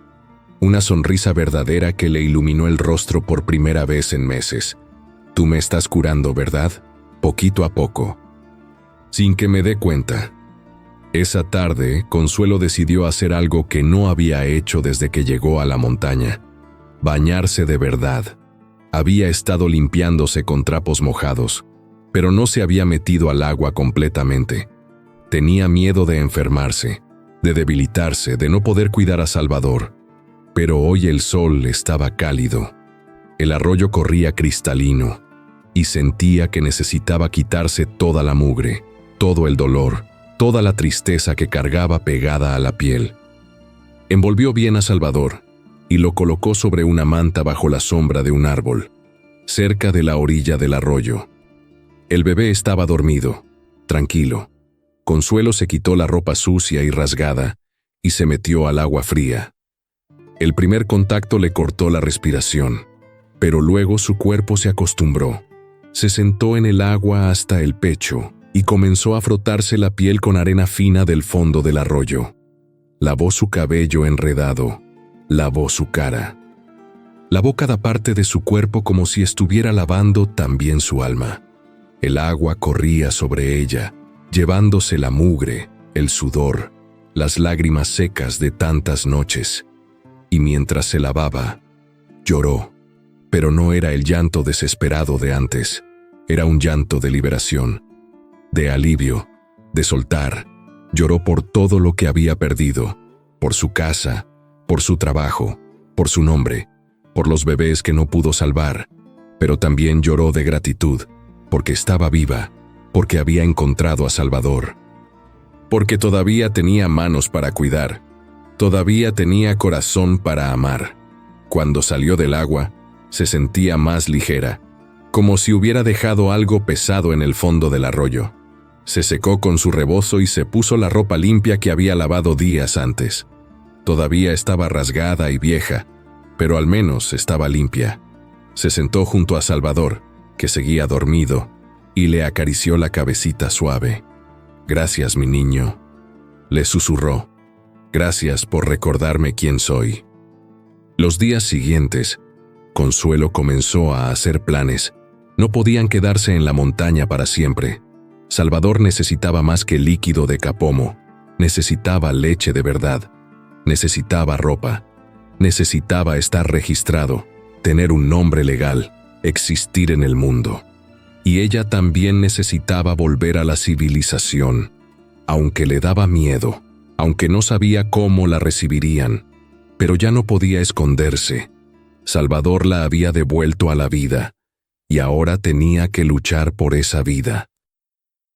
Una sonrisa verdadera que le iluminó el rostro por primera vez en meses. Tú me estás curando, ¿verdad? Poquito a poco. Sin que me dé cuenta. Esa tarde, Consuelo decidió hacer algo que no había hecho desde que llegó a la montaña. Bañarse de verdad. Había estado limpiándose con trapos mojados, pero no se había metido al agua completamente. Tenía miedo de enfermarse, de debilitarse, de no poder cuidar a Salvador. Pero hoy el sol estaba cálido. El arroyo corría cristalino, y sentía que necesitaba quitarse toda la mugre, todo el dolor, toda la tristeza que cargaba pegada a la piel. Envolvió bien a Salvador y lo colocó sobre una manta bajo la sombra de un árbol, cerca de la orilla del arroyo. El bebé estaba dormido, tranquilo. Consuelo se quitó la ropa sucia y rasgada y se metió al agua fría. El primer contacto le cortó la respiración, pero luego su cuerpo se acostumbró. Se sentó en el agua hasta el pecho y comenzó a frotarse la piel con arena fina del fondo del arroyo. Lavó su cabello enredado, lavó su cara. Lavó cada parte de su cuerpo como si estuviera lavando también su alma. El agua corría sobre ella, llevándose la mugre, el sudor, las lágrimas secas de tantas noches. Y mientras se lavaba, lloró. Pero no era el llanto desesperado de antes, era un llanto de liberación, de alivio, de soltar. Lloró por todo lo que había perdido, por su casa, por su trabajo, por su nombre, por los bebés que no pudo salvar, pero también lloró de gratitud, porque estaba viva, porque había encontrado a Salvador, porque todavía tenía manos para cuidar, todavía tenía corazón para amar. Cuando salió del agua, se sentía más ligera, como si hubiera dejado algo pesado en el fondo del arroyo. Se secó con su rebozo y se puso la ropa limpia que había lavado días antes. Todavía estaba rasgada y vieja, pero al menos estaba limpia. Se sentó junto a Salvador, que seguía dormido, y le acarició la cabecita suave. «Gracias, mi niño», le susurró. «Gracias por recordarme quién soy». Los días siguientes, Consuelo comenzó a hacer planes. No podían quedarse en la montaña para siempre. Salvador necesitaba más que líquido de capomo. Necesitaba leche de verdad. Necesitaba ropa. Necesitaba estar registrado, tener un nombre legal, existir en el mundo. Y ella también necesitaba volver a la civilización, aunque le daba miedo, aunque no sabía cómo la recibirían, pero ya no podía esconderse. Salvador la había devuelto a la vida, y ahora tenía que luchar por esa vida.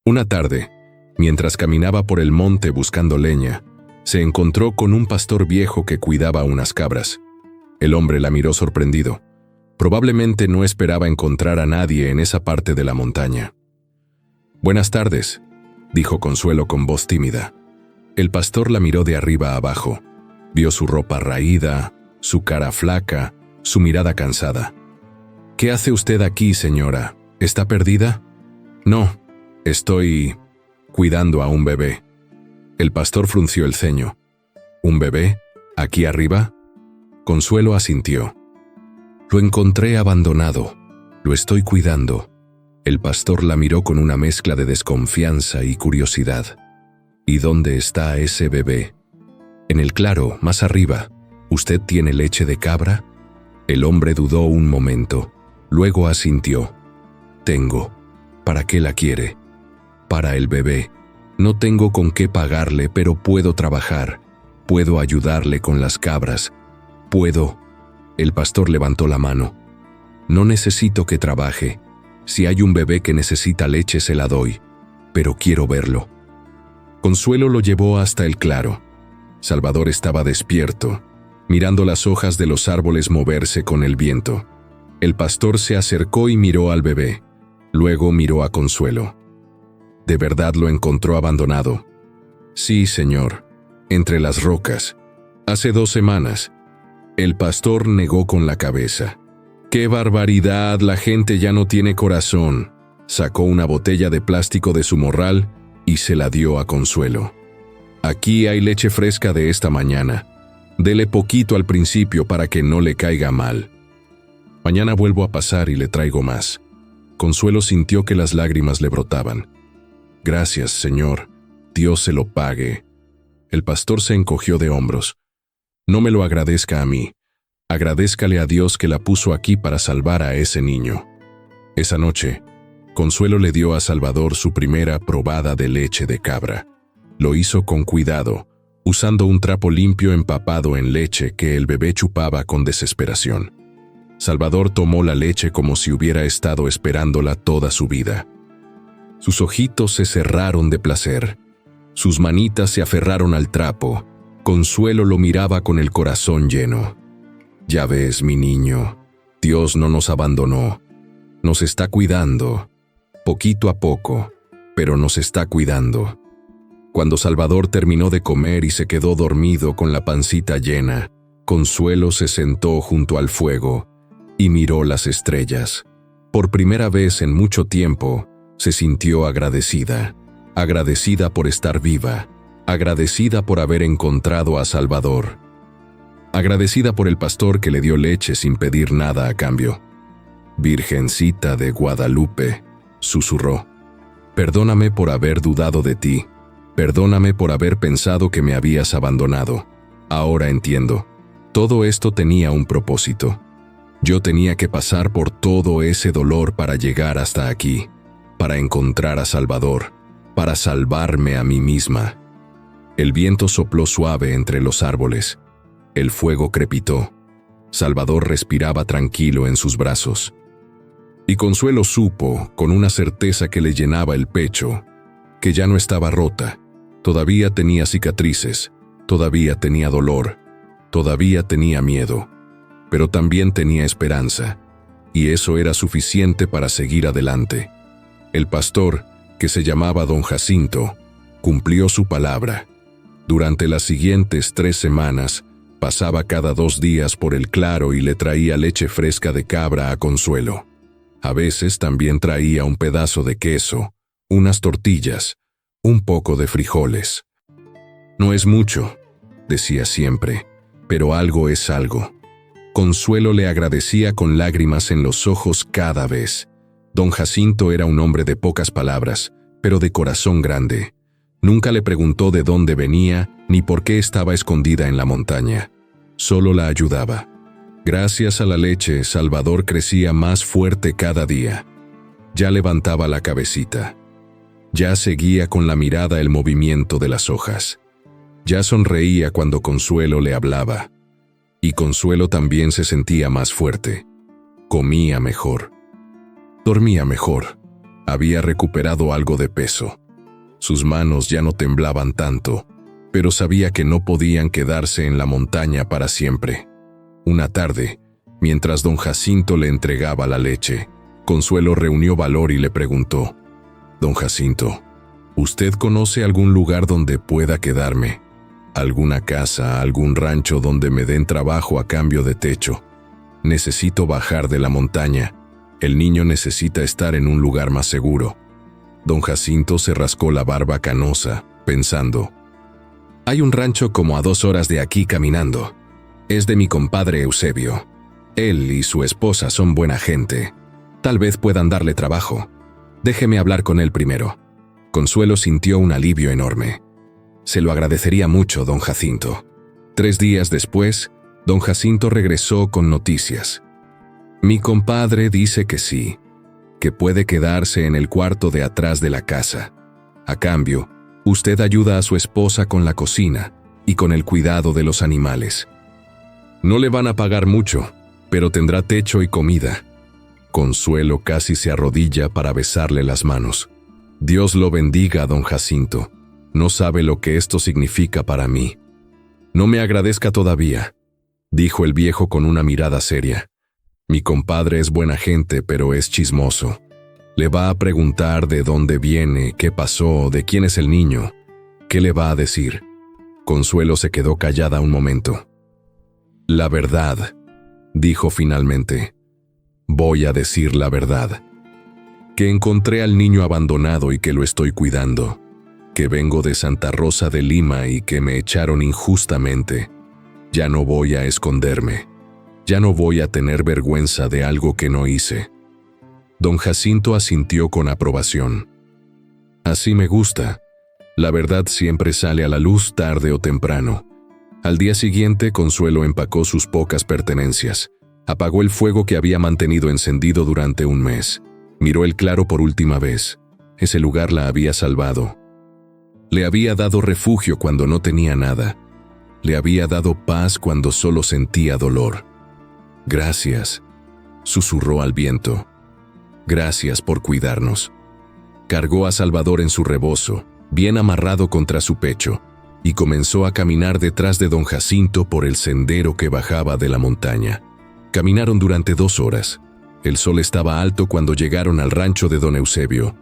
Una tarde, mientras caminaba por el monte buscando leña, se encontró con un pastor viejo que cuidaba unas cabras. El hombre la miró sorprendido. Probablemente no esperaba encontrar a nadie en esa parte de la montaña. «Buenas tardes», dijo Consuelo con voz tímida. El pastor la miró de arriba a abajo. Vio su ropa raída, su cara flaca, su mirada cansada. «¿Qué hace usted aquí, señora? ¿Está perdida?» «No, estoy cuidando a un bebé». El pastor frunció el ceño. «¿Un bebé? ¿Aquí arriba?» Consuelo asintió. «Lo encontré abandonado. Lo estoy cuidando». El pastor la miró con una mezcla de desconfianza y curiosidad. «¿Y dónde está ese bebé?» «En el claro, más arriba. ¿Usted tiene leche de cabra?» El hombre dudó un momento. Luego asintió. «Tengo. ¿Para qué la quiere?» «Para el bebé. No tengo con qué pagarle, pero puedo trabajar. Puedo ayudarle con las cabras. Puedo». El pastor levantó la mano. «No necesito que trabaje. Si hay un bebé que necesita leche, se la doy. pero quiero verlo. Consuelo lo llevó hasta el claro. Salvador estaba despierto, mirando las hojas de los árboles moverse con el viento. El pastor se acercó y miró al bebé. Luego miró a Consuelo. ¿De verdad lo encontró abandonado? Sí, señor, entre las rocas. Hace 2 semanas. El pastor negó con la cabeza. ¡Qué barbaridad! La gente ya no tiene corazón. Sacó una botella de plástico de su morral y se la dio a Consuelo. Aquí hay leche fresca de esta mañana. Dele poquito al principio para que no le caiga mal. Mañana vuelvo a pasar y le traigo más. Consuelo sintió que las lágrimas le brotaban. Gracias, señor. Dios se lo pague. El pastor se encogió de hombros. No me lo agradezca a mí. Agradézcale a Dios que la puso aquí para salvar a ese niño. Esa noche, Consuelo le dio a Salvador su primera probada de leche de cabra. Lo hizo con cuidado, usando un trapo limpio empapado en leche que el bebé chupaba con desesperación. Salvador tomó la leche como si hubiera estado esperándola toda su vida. Sus ojitos se cerraron de placer. Sus manitas se aferraron al trapo. Consuelo lo miraba con el corazón lleno. Ya ves, mi niño, Dios no nos abandonó. Nos está cuidando, poquito a poco, pero nos está cuidando. Cuando Salvador terminó de comer y se quedó dormido con la pancita llena, Consuelo se sentó junto al fuego y miró las estrellas. Por primera vez en mucho tiempo, se sintió agradecida. Agradecida por estar viva. Agradecida por haber encontrado a Salvador. Agradecida por el pastor que le dio leche sin pedir nada a cambio. Virgencita de Guadalupe, susurró. Perdóname por haber dudado de ti. Perdóname por haber pensado que me habías abandonado. Ahora entiendo. Todo esto tenía un propósito. Yo tenía que pasar por todo ese dolor para llegar hasta aquí, para encontrar a Salvador, para salvarme a mí misma. El viento sopló suave entre los árboles. El fuego crepitó. Salvador respiraba tranquilo en sus brazos. Y Consuelo supo, con una certeza que le llenaba el pecho, que ya no estaba rota. Todavía tenía cicatrices, todavía tenía dolor, todavía tenía miedo, pero también tenía esperanza, y eso era suficiente para seguir adelante. El pastor, que se llamaba don Jacinto, cumplió su palabra. Durante las siguientes 3 semanas, pasaba cada 2 días por el claro y le traía leche fresca de cabra a Consuelo. A veces también traía un pedazo de queso, unas tortillas, un poco de frijoles. No es mucho, decía siempre, pero algo es algo. Consuelo le agradecía con lágrimas en los ojos cada vez. Don Jacinto era un hombre de pocas palabras, pero de corazón grande. Nunca le preguntó de dónde venía ni por qué estaba escondida en la montaña. Solo la ayudaba. Gracias a la leche, Salvador crecía más fuerte cada día. Ya levantaba la cabecita. Ya seguía con la mirada el movimiento de las hojas. Ya sonreía cuando Consuelo le hablaba. Y Consuelo también se sentía más fuerte. Comía mejor. Dormía mejor. Había recuperado algo de peso. Sus manos ya no temblaban tanto, pero sabía que no podían quedarse en la montaña para siempre. Una tarde, mientras don Jacinto le entregaba la leche, Consuelo reunió valor y le preguntó: «Don Jacinto, ¿usted conoce algún lugar donde pueda quedarme? ¿Alguna casa, algún rancho donde me den trabajo a cambio de techo? Necesito bajar de la montaña. El niño necesita estar en un lugar más seguro». Don Jacinto se rascó la barba canosa, pensando: «Hay un rancho como a 2 horas de aquí caminando. Es de mi compadre Eusebio. Él y su esposa son buena gente. Tal vez puedan darle trabajo. Déjeme hablar con él primero». Consuelo sintió un alivio enorme. Se lo agradecería mucho, don Jacinto. 3 días después, don Jacinto regresó con noticias. «Mi compadre dice que sí, que puede quedarse en el cuarto de atrás de la casa. A cambio, usted ayuda a su esposa con la cocina y con el cuidado de los animales. No le van a pagar mucho, pero tendrá techo y comida». Consuelo casi se arrodilla para besarle las manos. Dios lo bendiga, don Jacinto. No sabe lo que esto significa para mí. No me agradezca todavía, dijo el viejo con una mirada seria. Mi compadre es buena gente, pero es chismoso. Le va a preguntar de dónde viene, qué pasó, de quién es el niño. ¿Qué le va a decir? Consuelo se quedó callada un momento. La verdad, dijo finalmente. Voy a decir la verdad. Que encontré al niño abandonado y que lo estoy cuidando. Que vengo de Santa Rosa de Lima y que me echaron injustamente. Ya no voy a esconderme. Ya no voy a tener vergüenza de algo que no hice. Don Jacinto asintió con aprobación. Así me gusta. La verdad siempre sale a la luz tarde o temprano. Al día siguiente, Consuelo empacó sus pocas pertenencias. Apagó el fuego que había mantenido encendido durante un mes. Miró el claro por última vez. Ese lugar la había salvado. Le había dado refugio cuando no tenía nada. Le había dado paz cuando solo sentía dolor. Gracias, susurró al viento. Gracias por cuidarnos. Cargó a Salvador en su rebozo, bien amarrado contra su pecho, y comenzó a caminar detrás de don Jacinto por el sendero que bajaba de la montaña. Caminaron durante 2 horas. El sol estaba alto cuando llegaron al rancho de don Eusebio.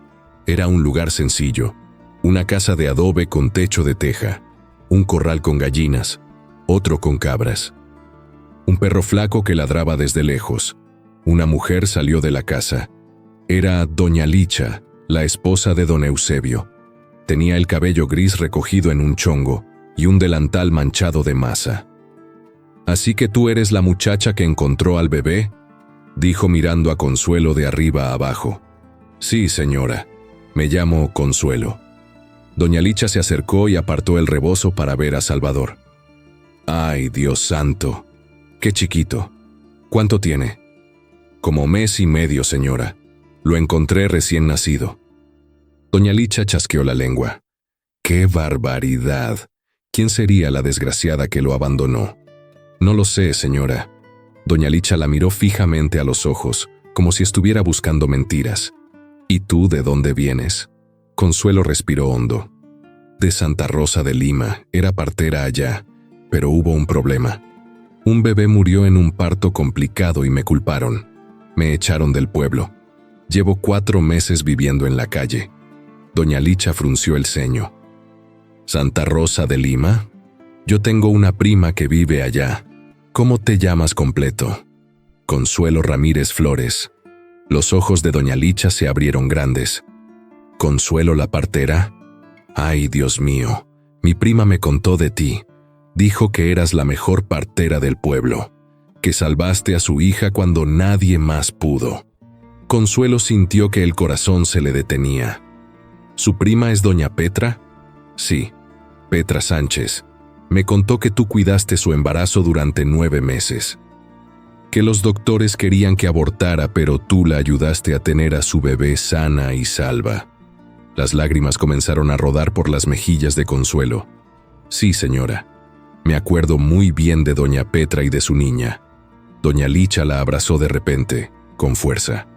Era un lugar sencillo. Una casa de adobe con techo de teja, un corral con gallinas, otro con cabras. Un perro flaco que ladraba desde lejos. Una mujer salió de la casa. Era doña Licha, la esposa de don Eusebio. Tenía el cabello gris recogido en un chongo y un delantal manchado de masa. «¿Así que tú eres la muchacha que encontró al bebé?», dijo mirando a Consuelo de arriba a abajo. «Sí, señora. Me llamo Consuelo». Doña Licha se acercó y apartó el rebozo para ver a Salvador. «Ay, Dios santo. Qué chiquito. ¿Cuánto tiene?» «Como 1 mes y medio, señora. Lo encontré recién nacido». Doña Licha chasqueó la lengua. ¡Qué barbaridad! ¿Quién sería la desgraciada que lo abandonó? «No lo sé, señora». Doña Licha la miró fijamente a los ojos, como si estuviera buscando mentiras. «¿Y tú de dónde vienes?» Consuelo respiró hondo. «De Santa Rosa de Lima, era partera allá, pero hubo un problema. Un bebé murió en un parto complicado y me culparon. Me echaron del pueblo. Llevo 4 meses viviendo en la calle». Doña Licha frunció el ceño. «¿Santa Rosa de Lima? Yo tengo una prima que vive allá. ¿Cómo te llamas completo?» «Consuelo Ramírez Flores». Los ojos de doña Licha se abrieron grandes. «¿Consuelo la partera? Ay, Dios mío, mi prima me contó de ti. Dijo que eras la mejor partera del pueblo, que salvaste a su hija cuando nadie más pudo». Consuelo sintió que el corazón se le detenía. «¿Su prima es doña Petra?» «Sí, Petra Sánchez. Me contó que tú cuidaste su embarazo durante 9 meses. Que los doctores querían que abortara, pero tú la ayudaste a tener a su bebé sana y salva». Las lágrimas comenzaron a rodar por las mejillas de Consuelo. «Sí, señora. Me acuerdo muy bien de doña Petra y de su niña». Doña Licha la abrazó de repente, con fuerza.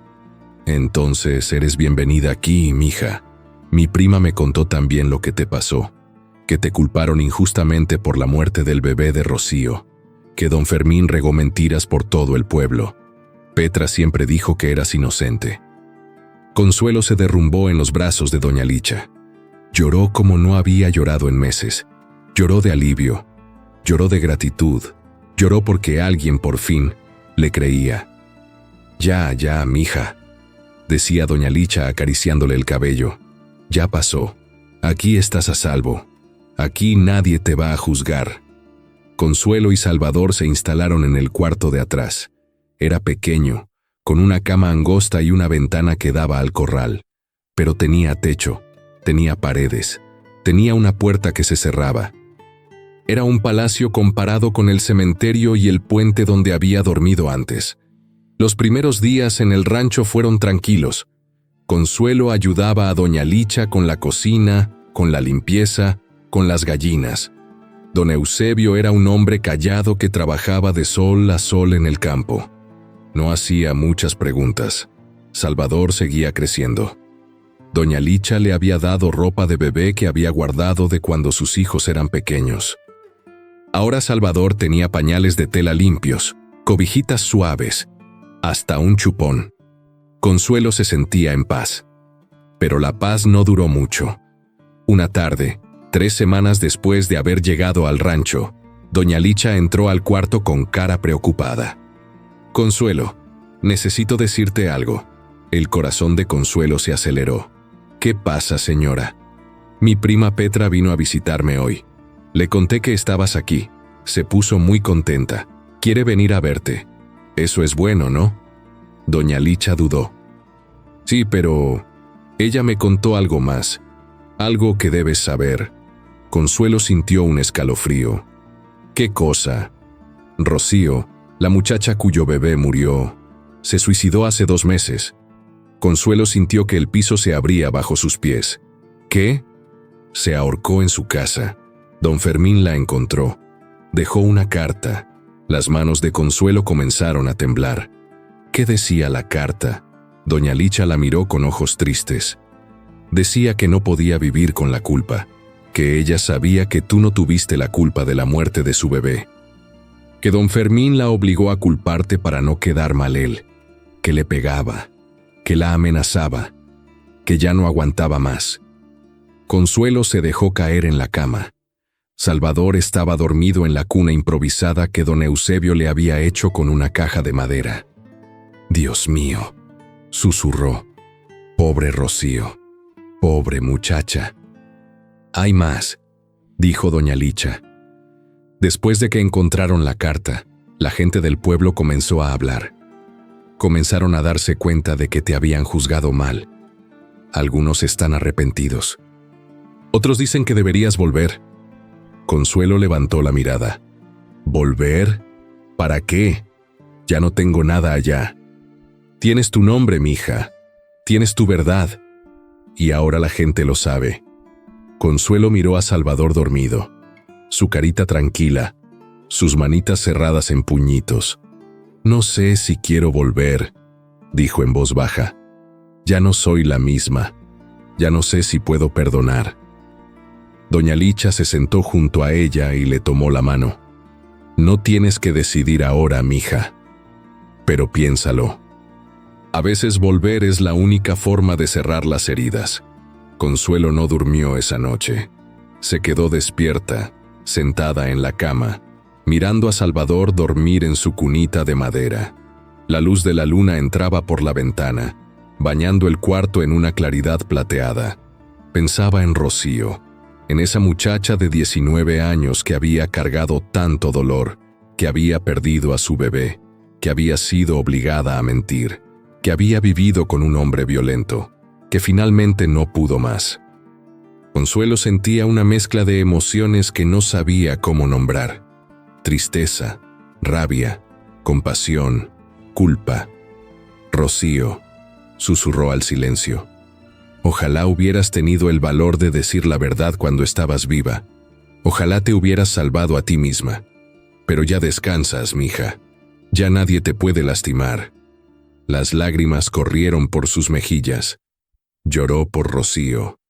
«Entonces eres bienvenida aquí, mija. Mi prima me contó también lo que te pasó, que te culparon injustamente por la muerte del bebé de Rocío, que don Fermín regó mentiras por todo el pueblo. Petra siempre dijo que eras inocente». Consuelo se derrumbó en los brazos de doña Licha. Lloró como no había llorado en meses. Lloró de alivio, lloró de gratitud, lloró porque alguien por fin le creía. «Ya, ya, mija», decía doña Licha acariciándole el cabello. «Ya pasó. Aquí estás a salvo. Aquí nadie te va a juzgar». Consuelo y Salvador se instalaron en el cuarto de atrás. Era pequeño, con una cama angosta y una ventana que daba al corral. Pero tenía techo, tenía paredes, tenía una puerta que se cerraba. Era un palacio comparado con el cementerio y el puente donde había dormido antes. Los primeros días en el rancho fueron tranquilos. Consuelo ayudaba a doña Licha con la cocina, con la limpieza, con las gallinas. Don Eusebio era un hombre callado que trabajaba de sol a sol en el campo. No hacía muchas preguntas. Salvador seguía creciendo. Doña Licha le había dado ropa de bebé que había guardado de cuando sus hijos eran pequeños. Ahora Salvador tenía pañales de tela limpios, cobijitas suaves, hasta un chupón. Consuelo se sentía en paz. Pero la paz no duró mucho. Una tarde, 3 semanas después de haber llegado al rancho, Doña Licha entró al cuarto con cara preocupada. «Consuelo, necesito decirte algo». El corazón de Consuelo se aceleró. «¿Qué pasa, señora?» «Mi prima Petra vino a visitarme hoy. Le conté que estabas aquí. Se puso muy contenta. Quiere venir a verte. Eso es bueno, ¿no?» Doña Licha dudó. «Sí, pero ella me contó algo más. Algo que debes saber». Consuelo sintió un escalofrío. «¿Qué cosa?» «Rocío, la muchacha cuyo bebé murió, se suicidó hace 2 meses». Consuelo sintió que el piso se abría bajo sus pies. ¿Qué? Se ahorcó en su casa. Don Fermín la encontró. Dejó una carta. Las manos de Consuelo comenzaron a temblar. ¿Qué decía la carta? Doña Licha la miró con ojos tristes. Decía que no podía vivir con la culpa, que ella sabía que tú no tuviste la culpa de la muerte de su bebé, que don Fermín la obligó a culparte para no quedar mal él, que le pegaba, que la amenazaba, que ya no aguantaba más. Consuelo se dejó caer en la cama. Salvador estaba dormido en la cuna improvisada que don Eusebio le había hecho con una caja de madera. «Dios mío», susurró. «Pobre Rocío, pobre muchacha». «Hay más», dijo doña Licha. Después de que encontraron la carta, la gente del pueblo comenzó a hablar. Comenzaron a darse cuenta de que te habían juzgado mal. Algunos están arrepentidos. Otros dicen que deberías volver. Consuelo levantó la mirada. ¿Volver? ¿Para qué? Ya no tengo nada allá. Tienes tu nombre, mija. Tienes tu verdad. Y ahora la gente lo sabe. Consuelo miró a Salvador dormido. Su carita tranquila, sus manitas cerradas en puñitos. «No sé si quiero volver», dijo en voz baja. «Ya no soy la misma. Ya no sé si puedo perdonar». Doña Licha se sentó junto a ella y le tomó la mano. «No tienes que decidir ahora, mija. Pero piénsalo. A veces volver es la única forma de cerrar las heridas». Consuelo no durmió esa noche. Se quedó despierta, sentada en la cama, mirando a Salvador dormir en su cunita de madera. La luz de la luna entraba por la ventana, bañando el cuarto en una claridad plateada. Pensaba en Rocío, en esa muchacha de 19 años que había cargado tanto dolor, que había perdido a su bebé, que había sido obligada a mentir, que había vivido con un hombre violento, que finalmente no pudo más. Consuelo sentía una mezcla de emociones que no sabía cómo nombrar. Tristeza, rabia, compasión, culpa. «Rocío», susurró al silencio. «Ojalá hubieras tenido el valor de decir la verdad cuando estabas viva. Ojalá te hubieras salvado a ti misma. Pero ya descansas, mija. Ya nadie te puede lastimar». Las lágrimas corrieron por sus mejillas. Lloró por Rocío.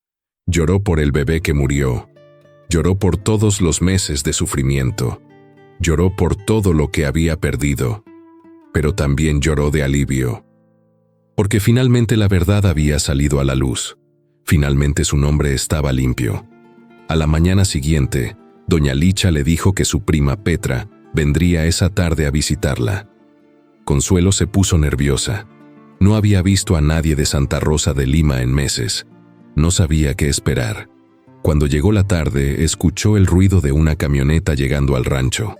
Lloró por el bebé que murió. Lloró por todos los meses de sufrimiento. Lloró por todo lo que había perdido. Pero también lloró de alivio. Porque finalmente la verdad había salido a la luz. Finalmente su nombre estaba limpio. A la mañana siguiente, doña Licha le dijo que su prima Petra vendría esa tarde a visitarla. Consuelo se puso nerviosa. No había visto a nadie de Santa Rosa de Lima en meses. No sabía qué esperar. Cuando llegó la tarde, escuchó el ruido de una camioneta llegando al rancho.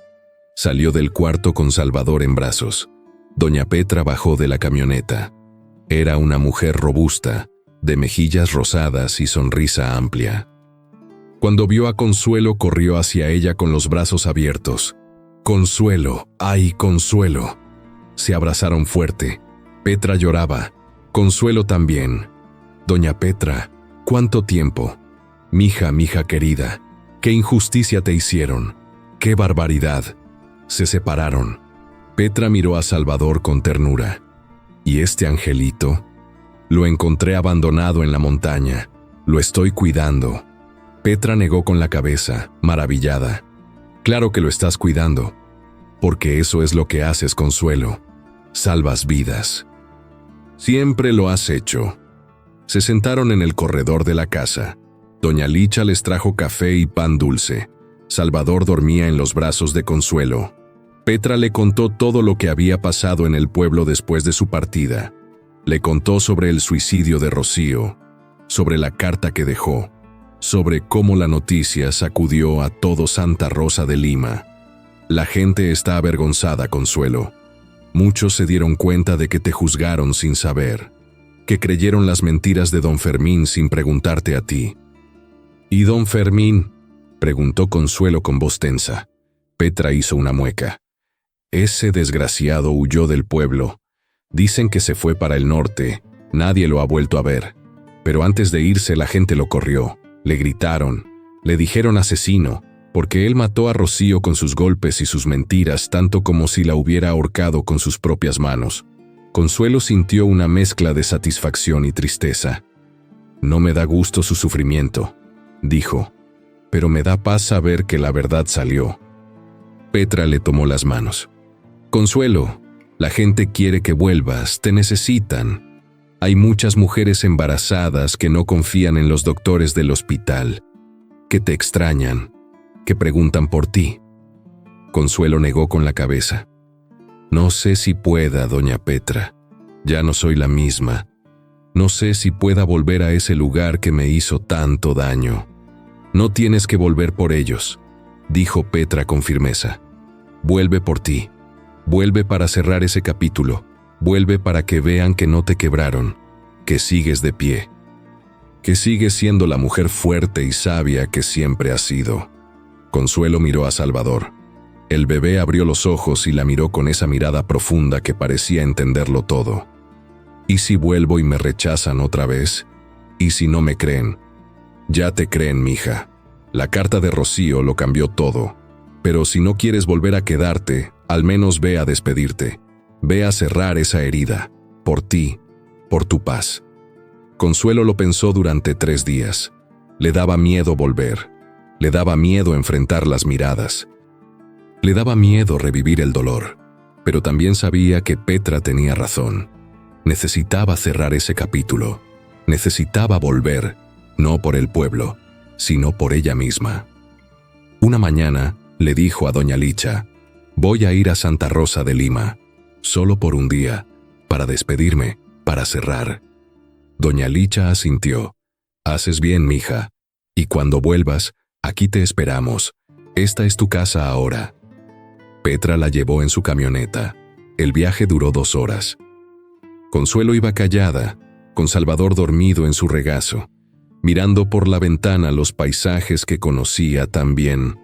Salió del cuarto con Salvador en brazos. Doña Petra bajó de la camioneta. Era una mujer robusta, de mejillas rosadas y sonrisa amplia. Cuando vio a Consuelo, corrió hacia ella con los brazos abiertos. «Consuelo, ¡ay, Consuelo!». Se abrazaron fuerte. Petra lloraba. Consuelo también. «Doña Petra, ¿cuánto tiempo? Mija querida, qué injusticia te hicieron. Qué barbaridad». Se separaron. Petra miró a Salvador con ternura. «¿Y este angelito?». Lo encontré abandonado en la montaña. Lo estoy cuidando. Petra negó con la cabeza, maravillada. Claro que lo estás cuidando, porque eso es lo que haces, Consuelo. Salvas vidas. Siempre lo has hecho. Se sentaron en el corredor de la casa. Doña Licha les trajo café y pan dulce. Salvador dormía en los brazos de Consuelo. Petra le contó todo lo que había pasado en el pueblo después de su partida. Le contó sobre el suicidio de Rocío, sobre la carta que dejó, sobre cómo la noticia sacudió a todo Santa Rosa de Lima. La gente está avergonzada, Consuelo. Muchos se dieron cuenta de que te juzgaron sin saber, que creyeron las mentiras de don Fermín sin preguntarte a ti. ¿Y don Fermín?, preguntó Consuelo con voz tensa. Petra hizo una mueca. Ese desgraciado huyó del pueblo. Dicen que se fue para el norte. Nadie lo ha vuelto a ver. Pero antes de irse la gente lo corrió. Le gritaron. Le dijeron asesino, porque él mató a Rocío con sus golpes y sus mentiras tanto como si la hubiera ahorcado con sus propias manos. Consuelo sintió una mezcla de satisfacción y tristeza. No me da gusto su sufrimiento, dijo, pero me da paz saber que la verdad salió. Petra le tomó las manos. Consuelo, la gente quiere que vuelvas, te necesitan. Hay muchas mujeres embarazadas que no confían en los doctores del hospital, que te extrañan, que preguntan por ti. Consuelo negó con la cabeza. No sé si pueda, doña Petra. Ya no soy la misma. No sé si pueda volver a ese lugar que me hizo tanto daño. No tienes que volver por ellos, dijo Petra con firmeza. Vuelve por ti. Vuelve para cerrar ese capítulo. Vuelve para que vean que no te quebraron, que sigues de pie, que sigues siendo la mujer fuerte y sabia que siempre has sido. Consuelo miró a Salvador. El bebé abrió los ojos y la miró con esa mirada profunda que parecía entenderlo todo. ¿Y si vuelvo y me rechazan otra vez? ¿Y si no me creen? Ya te creen, mija. La carta de Rocío lo cambió todo. Pero si no quieres volver a quedarte, al menos ve a despedirte. Ve a cerrar esa herida. Por ti, por tu paz. Consuelo lo pensó durante 3 días. Le daba miedo volver. Le daba miedo enfrentar las miradas. Le daba miedo revivir el dolor. Pero también sabía que Petra tenía razón. Necesitaba cerrar ese capítulo. Necesitaba volver, no por el pueblo, sino por ella misma. Una mañana le dijo a doña Licha, voy a ir a Santa Rosa de Lima, solo por un día, para despedirme, para cerrar. Doña Licha asintió. Haces bien, mija. Y cuando vuelvas, aquí te esperamos. Esta es tu casa ahora. Petra la llevó en su camioneta. El viaje duró 2 horas. Consuelo iba callada, con Salvador dormido en su regazo, mirando por la ventana los paisajes que conocía tan bien.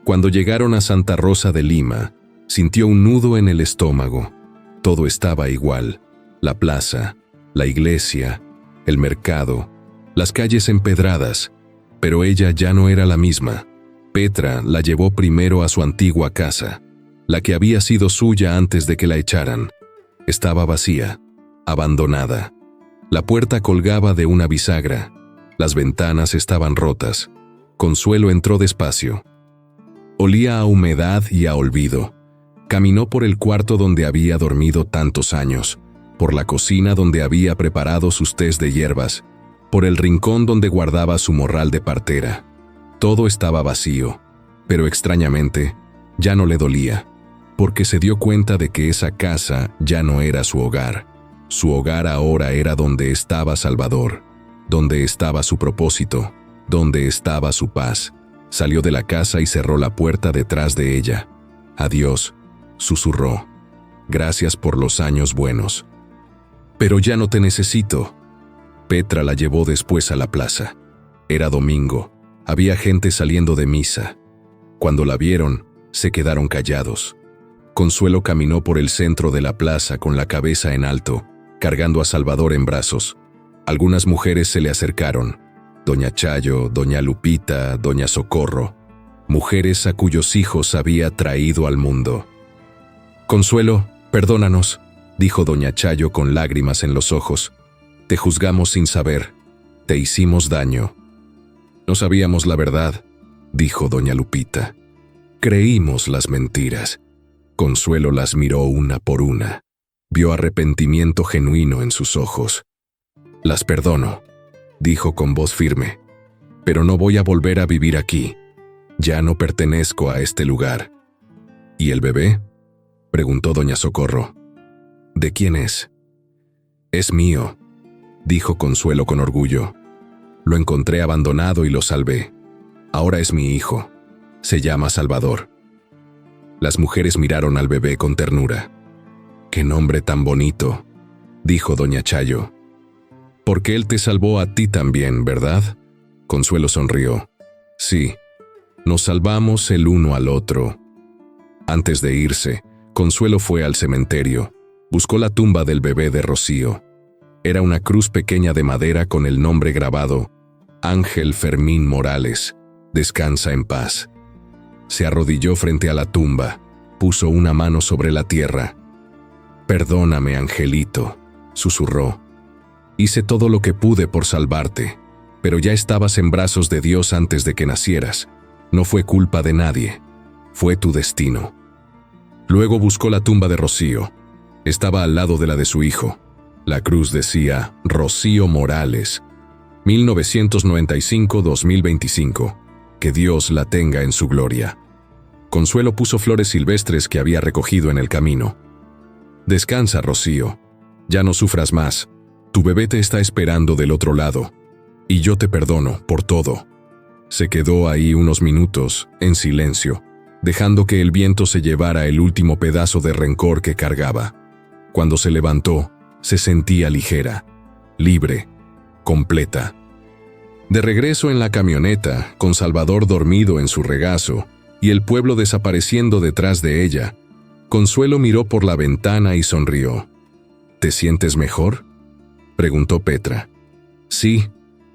Cuando llegaron a Santa Rosa de Lima, sintió un nudo en el estómago. Todo estaba igual. La plaza, la iglesia, el mercado, las calles empedradas, pero ella ya no era la misma. Petra la llevó primero a su antigua casa, la que había sido suya antes de que la echaran. Estaba vacía, abandonada. La puerta colgaba de una bisagra. Las ventanas estaban rotas. Consuelo entró despacio. Olía a humedad y a olvido. Caminó por el cuarto donde había dormido tantos años, por la cocina donde había preparado sus tés de hierbas, por el rincón donde guardaba su morral de partera. Todo estaba vacío, pero extrañamente, ya no le dolía, porque se dio cuenta de que esa casa ya no era su hogar. Su hogar ahora era donde estaba Salvador, donde estaba su propósito, donde estaba su paz. Salió de la casa y cerró la puerta detrás de ella. Adiós, susurró. Gracias por los años buenos. Pero ya no te necesito. Petra la llevó después a la plaza. Era domingo. Había gente saliendo de misa. Cuando la vieron, se quedaron callados. Consuelo caminó por el centro de la plaza con la cabeza en alto, cargando a Salvador en brazos. Algunas mujeres se le acercaron. Doña Chayo, doña Lupita, doña Socorro. Mujeres a cuyos hijos había traído al mundo. Consuelo, perdónanos, dijo doña Chayo con lágrimas en los ojos. Te juzgamos sin saber. Te hicimos daño. No sabíamos la verdad, dijo doña Lupita. Creímos las mentiras. Consuelo las miró una por una. Vio arrepentimiento genuino en sus ojos. Las perdono, dijo con voz firme, pero no voy a volver a vivir aquí. Ya no pertenezco a este lugar. ¿Y el bebé?, preguntó doña Socorro. ¿De quién es? Es mío, dijo Consuelo con orgullo. Lo encontré abandonado y lo salvé. Ahora es mi hijo. Se llama Salvador. Las mujeres miraron al bebé con ternura. «Qué nombre tan bonito», dijo doña Chayo. «Porque él te salvó a ti también, ¿verdad?». Consuelo sonrió. «Sí, nos salvamos el uno al otro». Antes de irse, Consuelo fue al cementerio. Buscó la tumba del bebé de Rocío. Era una cruz pequeña de madera con el nombre grabado: Ángel Fermín Morales, descansa en paz. Se arrodilló frente a la tumba, puso una mano sobre la tierra. «Perdóname, Angelito», susurró. «Hice todo lo que pude por salvarte, pero ya estabas en brazos de Dios antes de que nacieras. No fue culpa de nadie, fue tu destino». Luego buscó la tumba de Rocío. Estaba al lado de la de su hijo. La cruz decía: Rocío Morales, 1995-2025. Que Dios la tenga en su gloria. Consuelo puso flores silvestres que había recogido en el camino. «Descansa, Rocío. Ya no sufras más. Tu bebé te está esperando del otro lado. Y yo te perdono por todo». Se quedó ahí unos minutos, en silencio, dejando que el viento se llevara el último pedazo de rencor que cargaba. Cuando se levantó, se sentía ligera, libre, completa. De regreso en la camioneta, con Salvador dormido en su regazo y el pueblo desapareciendo detrás de ella, Consuelo miró por la ventana y sonrió. «¿Te sientes mejor?», preguntó Petra. «Sí»,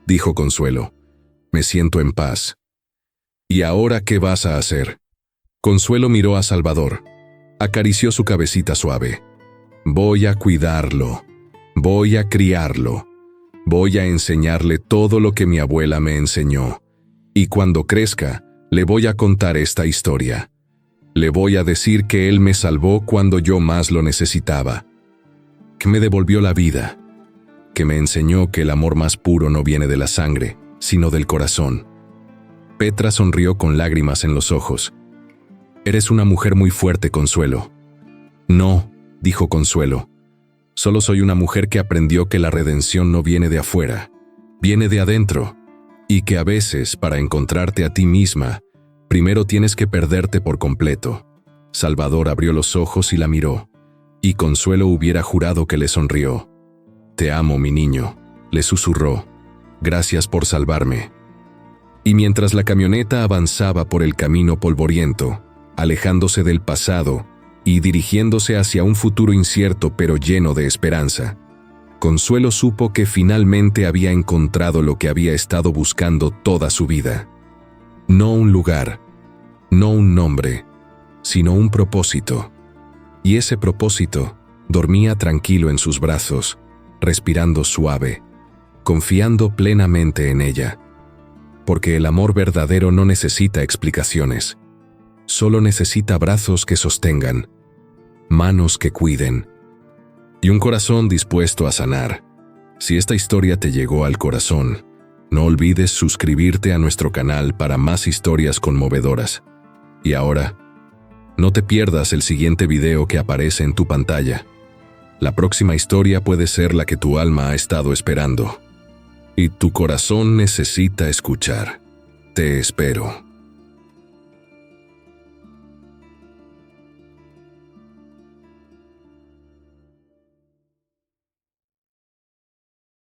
dijo Consuelo. «Me siento en paz». «¿Y ahora qué vas a hacer?». Consuelo miró a Salvador. Acarició su cabecita suave. «Voy a cuidarlo. Voy a criarlo. Voy a enseñarle todo lo que mi abuela me enseñó. Y cuando crezca, le voy a contar esta historia. Le voy a decir que él me salvó cuando yo más lo necesitaba. Que me devolvió la vida. Que me enseñó que el amor más puro no viene de la sangre, sino del corazón». Petra sonrió con lágrimas en los ojos. «Eres una mujer muy fuerte, Consuelo». «No», dijo Consuelo. «Solo soy una mujer que aprendió que la redención no viene de afuera, viene de adentro, y que a veces, para encontrarte a ti misma, primero tienes que perderte por completo». Salvador abrió los ojos y la miró, y Consuelo hubiera jurado que le sonrió. «Te amo, mi niño», le susurró. «Gracias por salvarme». Y mientras la camioneta avanzaba por el camino polvoriento, alejándose del pasado y dirigiéndose hacia un futuro incierto pero lleno de esperanza, Consuelo supo que finalmente había encontrado lo que había estado buscando toda su vida. No un lugar, no un nombre, sino un propósito. Y ese propósito dormía tranquilo en sus brazos, respirando suave, confiando plenamente en ella. Porque el amor verdadero no necesita explicaciones. Solo necesita brazos que sostengan, manos que cuiden, y un corazón dispuesto a sanar. Si esta historia te llegó al corazón, no olvides suscribirte a nuestro canal para más historias conmovedoras. Y ahora, no te pierdas el siguiente video que aparece en tu pantalla. La próxima historia puede ser la que tu alma ha estado esperando. Y tu corazón necesita escuchar. Te espero.